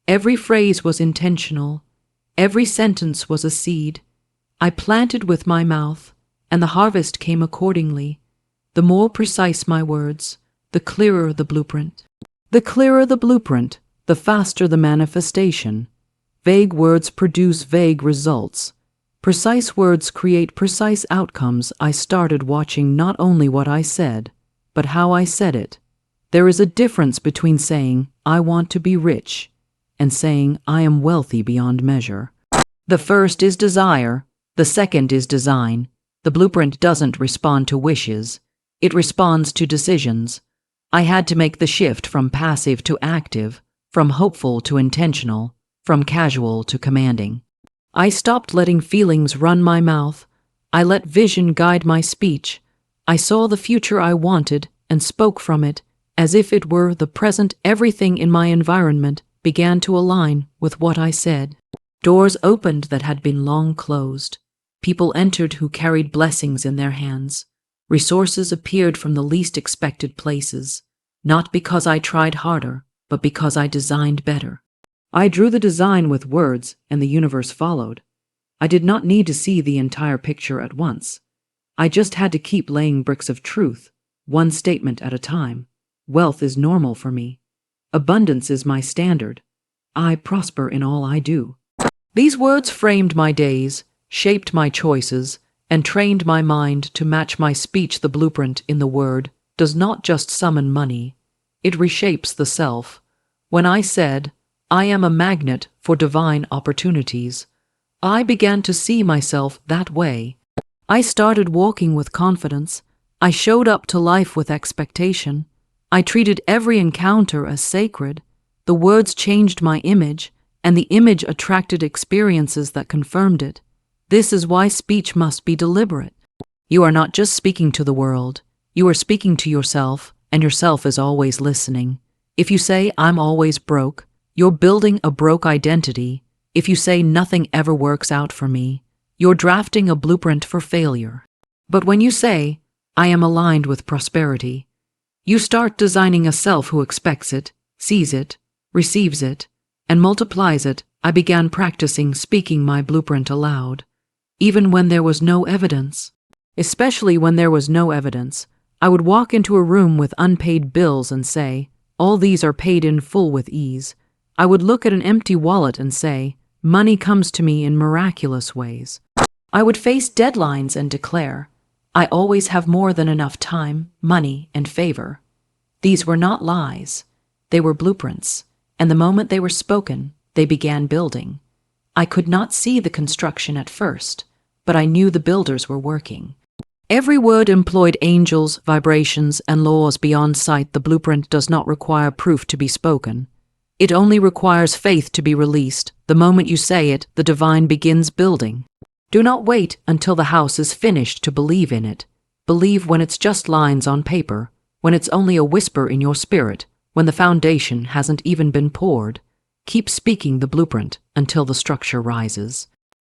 Every phrase was intentional. Every sentence was a seed. I planted with my mouth, and the harvest came accordingly. The more precise my words, the clearer the blueprint. The clearer the blueprint, the faster the manifestation. Vague words produce vague results. Precise words create precise outcomes. I started watching not only what I said, but how I said it. There is a difference between saying, I want to be rich, and saying, I am wealthy beyond measure. The first is desire, the second is design. The blueprint doesn't respond to wishes, it responds to decisions. I had to make the shift from passive to active, from hopeful to intentional, from casual to commanding. I stopped letting feelings run my mouth. I let vision guide my speech. I saw the future I wanted and spoke from it as if it were the present. Everything in my environment began to align with what I said. Doors opened that had been long closed. People entered who carried blessings in their hands. Resources appeared from the least expected places, not because I tried harder, but because I designed better. I drew the design with words, and the universe followed. I did not need to see the entire picture at once. I just had to keep laying bricks of truth, one statement at a time. Wealth is normal for me. Abundance is my standard. I prosper in all I do. These words framed my days, shaped my choices, and trained my mind to match my speech. The blueprint in the word does not just summon money, it reshapes the self. When I said, I am a magnet for divine opportunities, I began to see myself that way. I started walking with confidence. I showed up to life with expectation. I treated every encounter as sacred. The words changed my image, and the image attracted experiences that confirmed it. This is why speech must be deliberate. You are not just speaking to the world, you are speaking to yourself, and yourself is always listening. If you say, I'm always broke, you're building a broke identity. If you say nothing ever works out for me, you're drafting a blueprint for failure. But when you say, I am aligned with prosperity, you start designing a self who expects it, sees it, receives it, and multiplies it. I began practicing speaking my blueprint aloud, even when there was no evidence. Especially when there was no evidence, I would walk into a room with unpaid bills and say, all these are paid in full with ease. I would look at an empty wallet and say, money comes to me in miraculous ways. I would face deadlines and declare, I always have more than enough time, money, and favor. These were not lies. They were blueprints, and the moment they were spoken, they began building. I could not see the construction at first, but I knew the builders were working. Every word employed angels, vibrations, and laws beyond sight. The blueprint does not require proof to be spoken. It only requires faith to be released. The moment you say it, the divine begins building. Do not wait until the house is finished to believe in it. Believe when it's just lines on paper, when it's only a whisper in your spirit, when the foundation hasn't even been poured. Keep speaking the blueprint until the structure rises.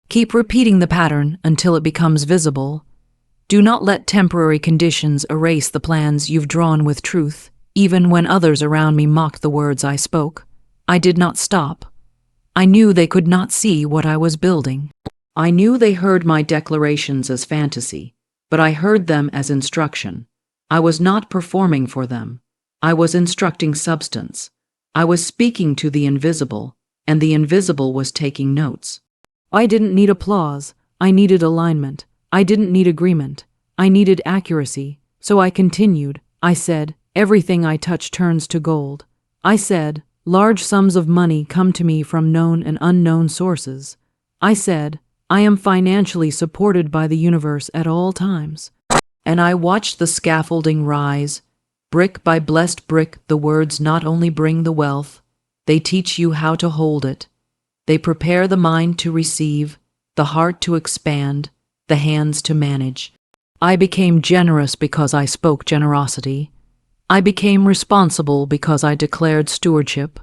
Keep repeating the pattern until it becomes visible. Do not let temporary conditions erase the plans you've drawn with truth. Even when others around me mocked the words I spoke, I did not stop. I knew they could not see what I was building. I knew they heard my declarations as fantasy, but I heard them as instruction. I was not performing for them. I was instructing substance. I was speaking to the invisible, and the invisible was taking notes. I didn't need applause. I needed alignment. I didn't need agreement. I needed accuracy. So I continued. I said, everything I touch turns to gold. I said, large sums of money come to me from known and unknown sources. I said, I am financially supported by the universe at all times. And I watched the scaffolding rise. Brick by blessed brick, the words not only bring the wealth, they teach you how to hold it. They prepare the mind to receive, the heart to expand, the hands to manage. I became generous because I spoke generosity. I became responsible because I declared stewardship.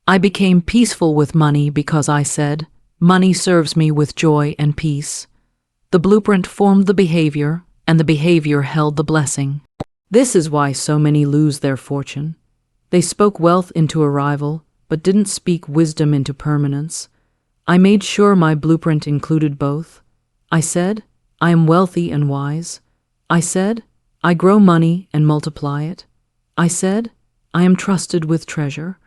I became peaceful with money because I said, Money serves me with joy and peace. The blueprint formed the behavior, and the behavior held the blessing. This is why so many lose their fortune. They spoke wealth into arrival, but didn't speak wisdom into permanence. I made sure my blueprint included both. I said, I am wealthy and wise. I said, I grow money and multiply it. I said, I am trusted with treasure.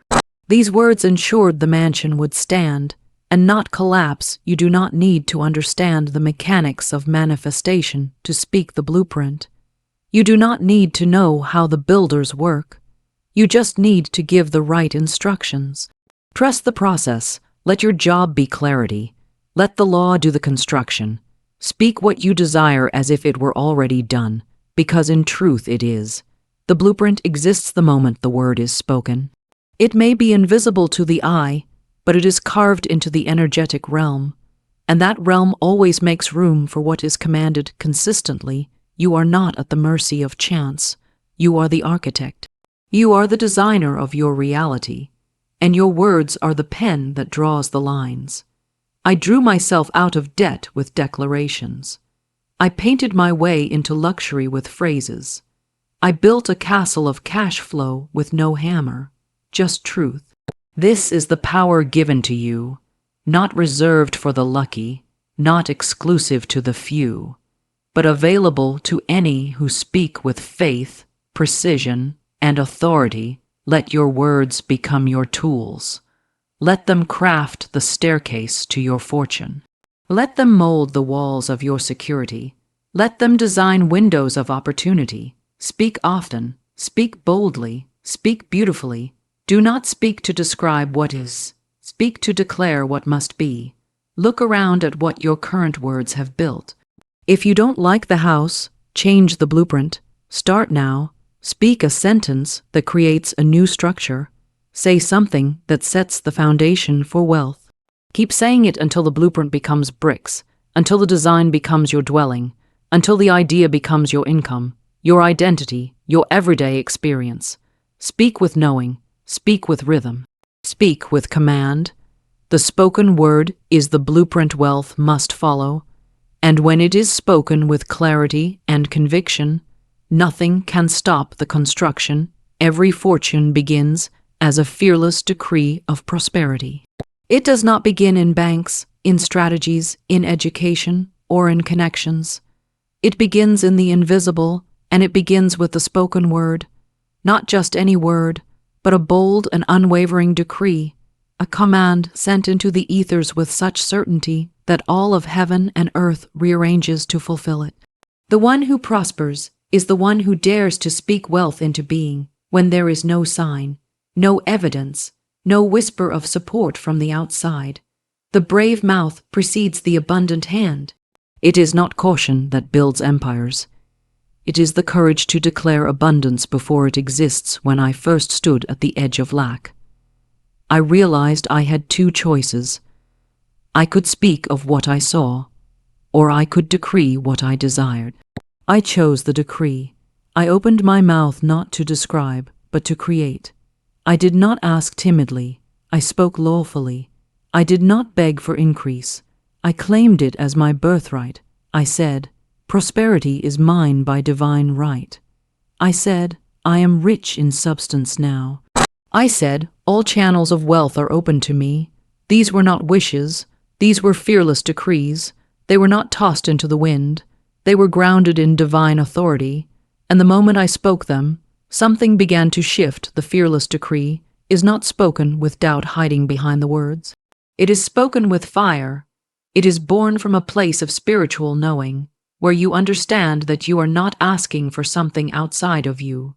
These words ensured the mansion would stand and not collapse. You do not need to understand the mechanics of manifestation to speak the blueprint. You do not need to know how the builders work. You just need to give the right instructions. Trust the process. Let your job be clarity. Let the law do the construction. Speak what you desire as if it were already done, because in truth it is. The blueprint exists the moment the word is spoken. It may be invisible to the eye, but it is carved into the energetic realm, and that realm always makes room for what is commanded consistently. You are not at the mercy of chance. You are the architect. You are the designer of your reality, and your words are the pen that draws the lines. I drew myself out of debt with declarations. I painted my way into luxury with phrases. I built a castle of cash flow with no hammer, just truth. This is the power given to you, not reserved for the lucky, not exclusive to the few, but available to any who speak with faith, precision, and authority. Let your words become your tools. Let them craft the staircase to your fortune. Let them mold the walls of your security. Let them design windows of opportunity. Speak often, speak boldly, speak beautifully. Do not speak to describe what is. Speak to declare what must be. Look around at what your current words have built. If you don't like the house, change the blueprint. Start now. Speak a sentence that creates a new structure. Say something that sets the foundation for wealth. Keep saying it until the blueprint becomes bricks, until the design becomes your dwelling, until the idea becomes your income, your identity, your everyday experience. Speak with knowing. Speak with rhythm. Speak with command. The spoken word is the blueprint wealth must follow, and when it is spoken with clarity and conviction, nothing can stop the construction. Every fortune begins as a fearless decree of prosperity. It does not begin in banks, in strategies, in education, or in connections. It begins in the invisible, and it begins with the spoken word. Not just any word, but a bold and unwavering decree, a command sent into the ethers with such certainty that all of heaven and earth rearranges to fulfill it. The one who prospers is the one who dares to speak wealth into being when there is no sign, no evidence, no whisper of support from the outside. The brave mouth precedes the abundant hand. It is not caution that builds empires. It is the courage to declare abundance before it exists. When I first stood at the edge of lack, I realized I had two choices. I could speak of what I saw, or I could decree what I desired. I chose the decree. I opened my mouth not to describe, but to create. I did not ask timidly. I spoke lawfully. I did not beg for increase. I claimed it as my birthright. I said, prosperity is mine by divine right. I said, I am rich in substance now. I said, all channels of wealth are open to me. These were not wishes. These were fearless decrees. They were not tossed into the wind. They were grounded in divine authority. And the moment I spoke them, something began to shift. The fearless decree is not spoken with doubt hiding behind the words. It is spoken with fire. It is born from a place of spiritual knowing, where you understand that you are not asking for something outside of you.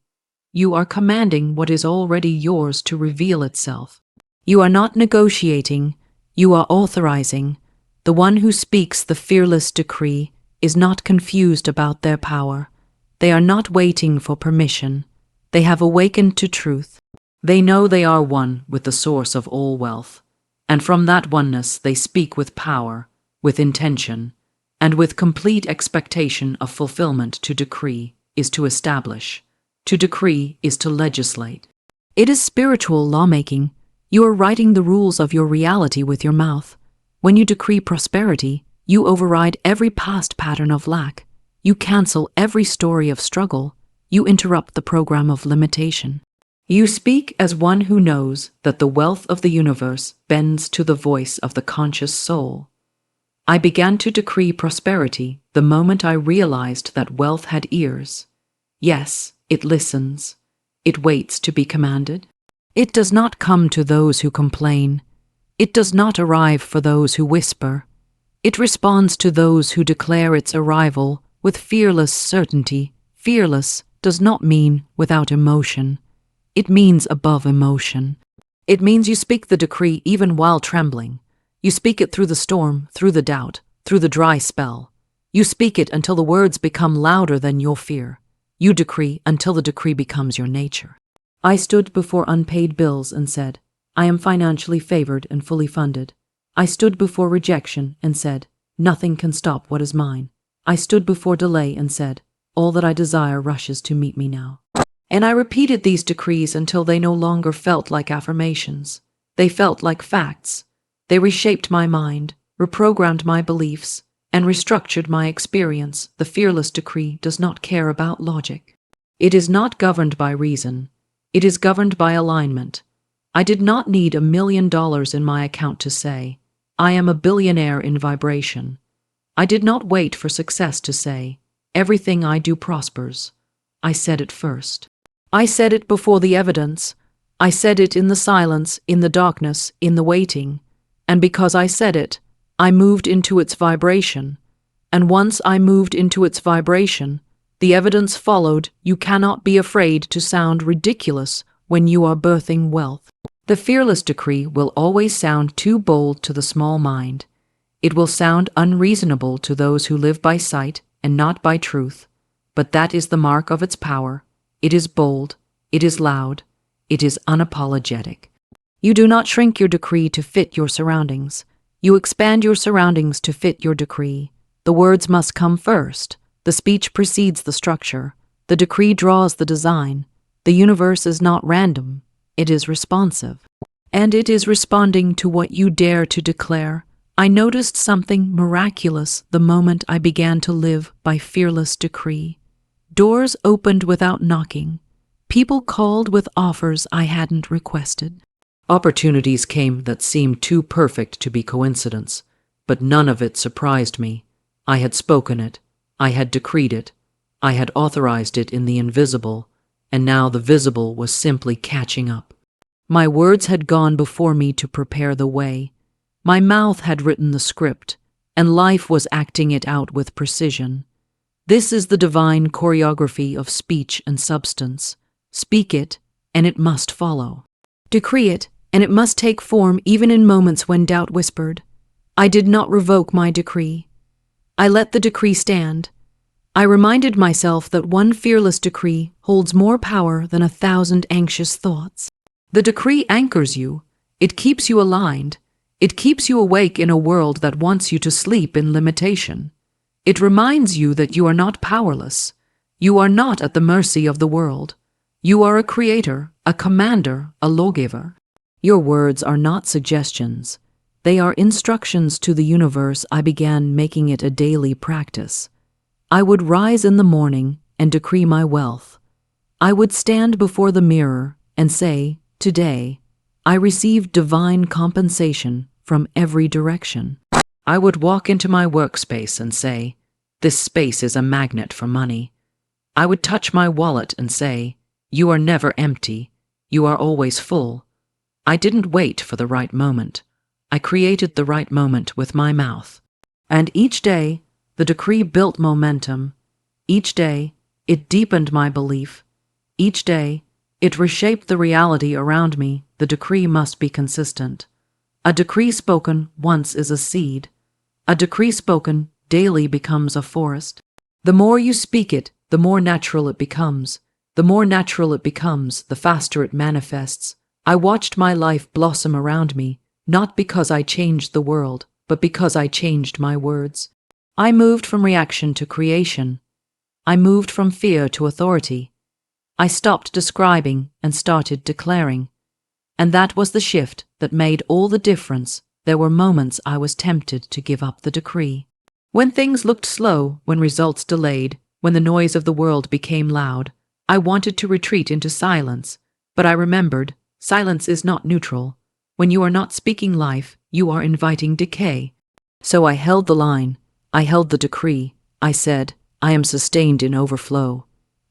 You are commanding what is already yours to reveal itself. You are not negotiating, you are authorizing. The one who speaks the fearless decree is not confused about their power. They are not waiting for permission. They have awakened to truth. They know they are one with the source of all wealth, and from that oneness they speak with power, with intention, and with complete expectation of fulfillment. To decree is to establish. To decree is to legislate. It is spiritual lawmaking. You are writing the rules of your reality with your mouth. When you decree prosperity, you override every past pattern of lack. You cancel every story of struggle. You interrupt the program of limitation. You speak as one who knows that the wealth of the universe bends to the voice of the conscious soul. I began to decree prosperity the moment I realized that wealth had ears. Yes, it listens. It waits to be commanded. It does not come to those who complain. It does not arrive for those who whisper. It responds to those who declare its arrival with fearless certainty. Fearless does not mean without emotion. It means above emotion. It means you speak the decree even while trembling. You speak it through the storm, through the doubt, through the dry spell. You speak it until the words become louder than your fear. You decree until the decree becomes your nature. I stood before unpaid bills and said, I am financially favored and fully funded. I stood before rejection and said, nothing can stop what is mine. I stood before delay and said, all that I desire rushes to meet me now. And I repeated these decrees until they no longer felt like affirmations. They felt like facts. They reshaped my mind, reprogrammed my beliefs, and restructured my experience. The fearless decree does not care about logic. It is not governed by reason. It is governed by alignment. I did not need $1 million in my account to say, I am a billionaire in vibration. I did not wait for success to say, everything I do prospers. I said it first. I said it before the evidence. I said it in the silence, in the darkness, in the waiting. And because I said it, I moved into its vibration. And once I moved into its vibration, the evidence followed. You cannot be afraid to sound ridiculous when you are birthing wealth. The fearless decree will always sound too bold to the small mind. It will sound unreasonable to those who live by sight and not by truth. But that is the mark of its power. It is bold. It is loud. It is unapologetic. You do not shrink your decree to fit your surroundings. You expand your surroundings to fit your decree. The words must come first. The speech precedes the structure. The decree draws the design. The universe is not random. It is responsive. And it is responding to what you dare to declare. I noticed something miraculous the moment I began to live by fearless decree. Doors opened without knocking. People called with offers I hadn't requested. Opportunities came that seemed too perfect to be coincidence, but none of it surprised me. I had spoken it. I had decreed it. I had authorized it in the invisible, and now the visible was simply catching up. My words had gone before me to prepare the way. My mouth had written the script, and life was acting it out with precision. This is the divine choreography of speech and substance. Speak it, and it must follow. Decree it, and it must take form even in moments when doubt whispered. I did not revoke my decree. I let the decree stand. I reminded myself that one fearless decree holds more power than 1,000 anxious thoughts. The decree anchors you. It keeps you aligned. It keeps you awake in a world that wants you to sleep in limitation. It reminds you that you are not powerless. You are not at the mercy of the world. You are a creator, a commander, a lawgiver. Your words are not suggestions. They are instructions to the universe. I began making it a daily practice. I would rise in the morning and decree my wealth. I would stand before the mirror and say, today, I receive divine compensation from every direction. I would walk into my workspace and say, this space is a magnet for money. I would touch my wallet and say, you are never empty. You are always full. I didn't wait for the right moment. I created the right moment with my mouth. And each day, the decree built momentum. Each day, it deepened my belief. Each day, it reshaped the reality around me. The decree must be consistent. A decree spoken once is a seed. A decree spoken daily becomes a forest. The more you speak it, the more natural it becomes. The more natural it becomes, the faster it manifests. I watched my life blossom around me, not because I changed the world, but because I changed my words. I moved from reaction to creation. I moved from fear to authority. I stopped describing and started declaring. And that was the shift that made all the difference. there were moments I was tempted to give up the decree. When things looked slow, when results delayed, when the noise of the world became loud, I wanted to retreat into silence, but I remembered, silence is not neutral. When you are not speaking life, you are inviting decay. So I held the line. I held the decree. I said, I am sustained in overflow.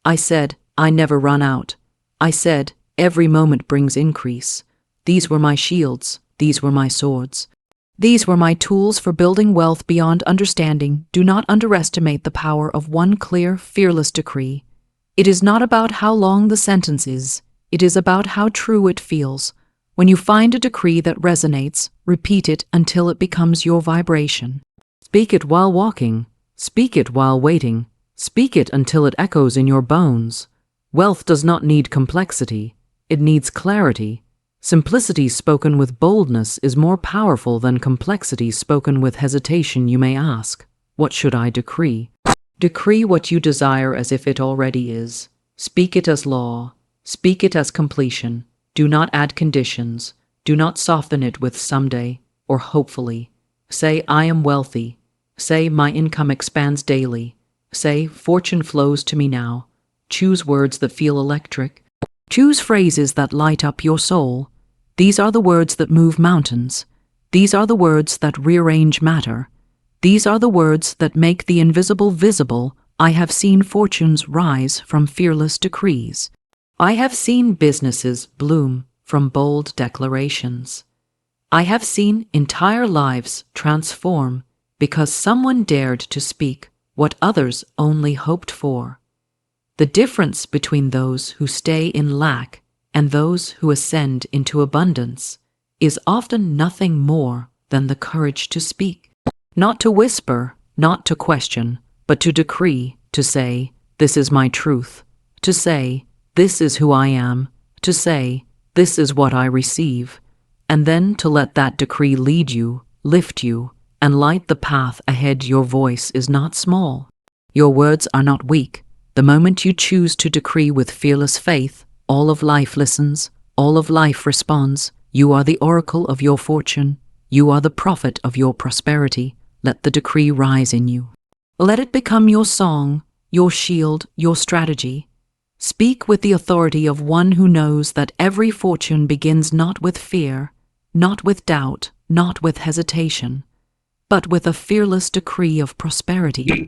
I said, I never run out. I said, every moment brings increase. These were my shields. These were my swords. These were my tools for building wealth beyond understanding. Do not underestimate the power of one clear, fearless decree. It is not about how long the sentence is. It is about how true it feels. When you find a decree that resonates, repeat it until it becomes your vibration. Speak it while walking. Speak it while waiting. Speak it until it echoes in your bones. Wealth does not need complexity. It needs clarity. Simplicity spoken with boldness is more powerful than complexity spoken with hesitation. You may ask, what should I decree? Decree what you desire as if it already is. Speak it as law. Speak it as completion. Do not add conditions. Do not soften it with someday or hopefully. Say, I am wealthy. Say, my income expands daily. Say, fortune flows to me now. Choose words that feel electric. Choose phrases that light up your soul. These are the words that move mountains. These are the words that rearrange matter. These are the words that make the invisible visible. I have seen fortunes rise from fearless decrees. I have seen businesses bloom from bold declarations. I have seen entire lives transform because someone dared to speak what others only hoped for. The difference between those who stay in lack and those who ascend into abundance is often nothing more than the courage to speak. Not to whisper, not to question, but to decree, to say, this is my truth, to say, this is who I am, to say, this is what I receive, and then to let that decree lead you, lift you, and light the path ahead. Your voice is not small. Your words are not weak. The moment you choose to decree with fearless faith, all of life listens, all of life responds. You are the oracle of your fortune. You are the prophet of your prosperity. Let the decree rise in you. Let it become your song, your shield, your strategy. Speak with the authority of one who knows that every fortune begins not with fear, not with doubt, not with hesitation, but with a fearless decree of prosperity.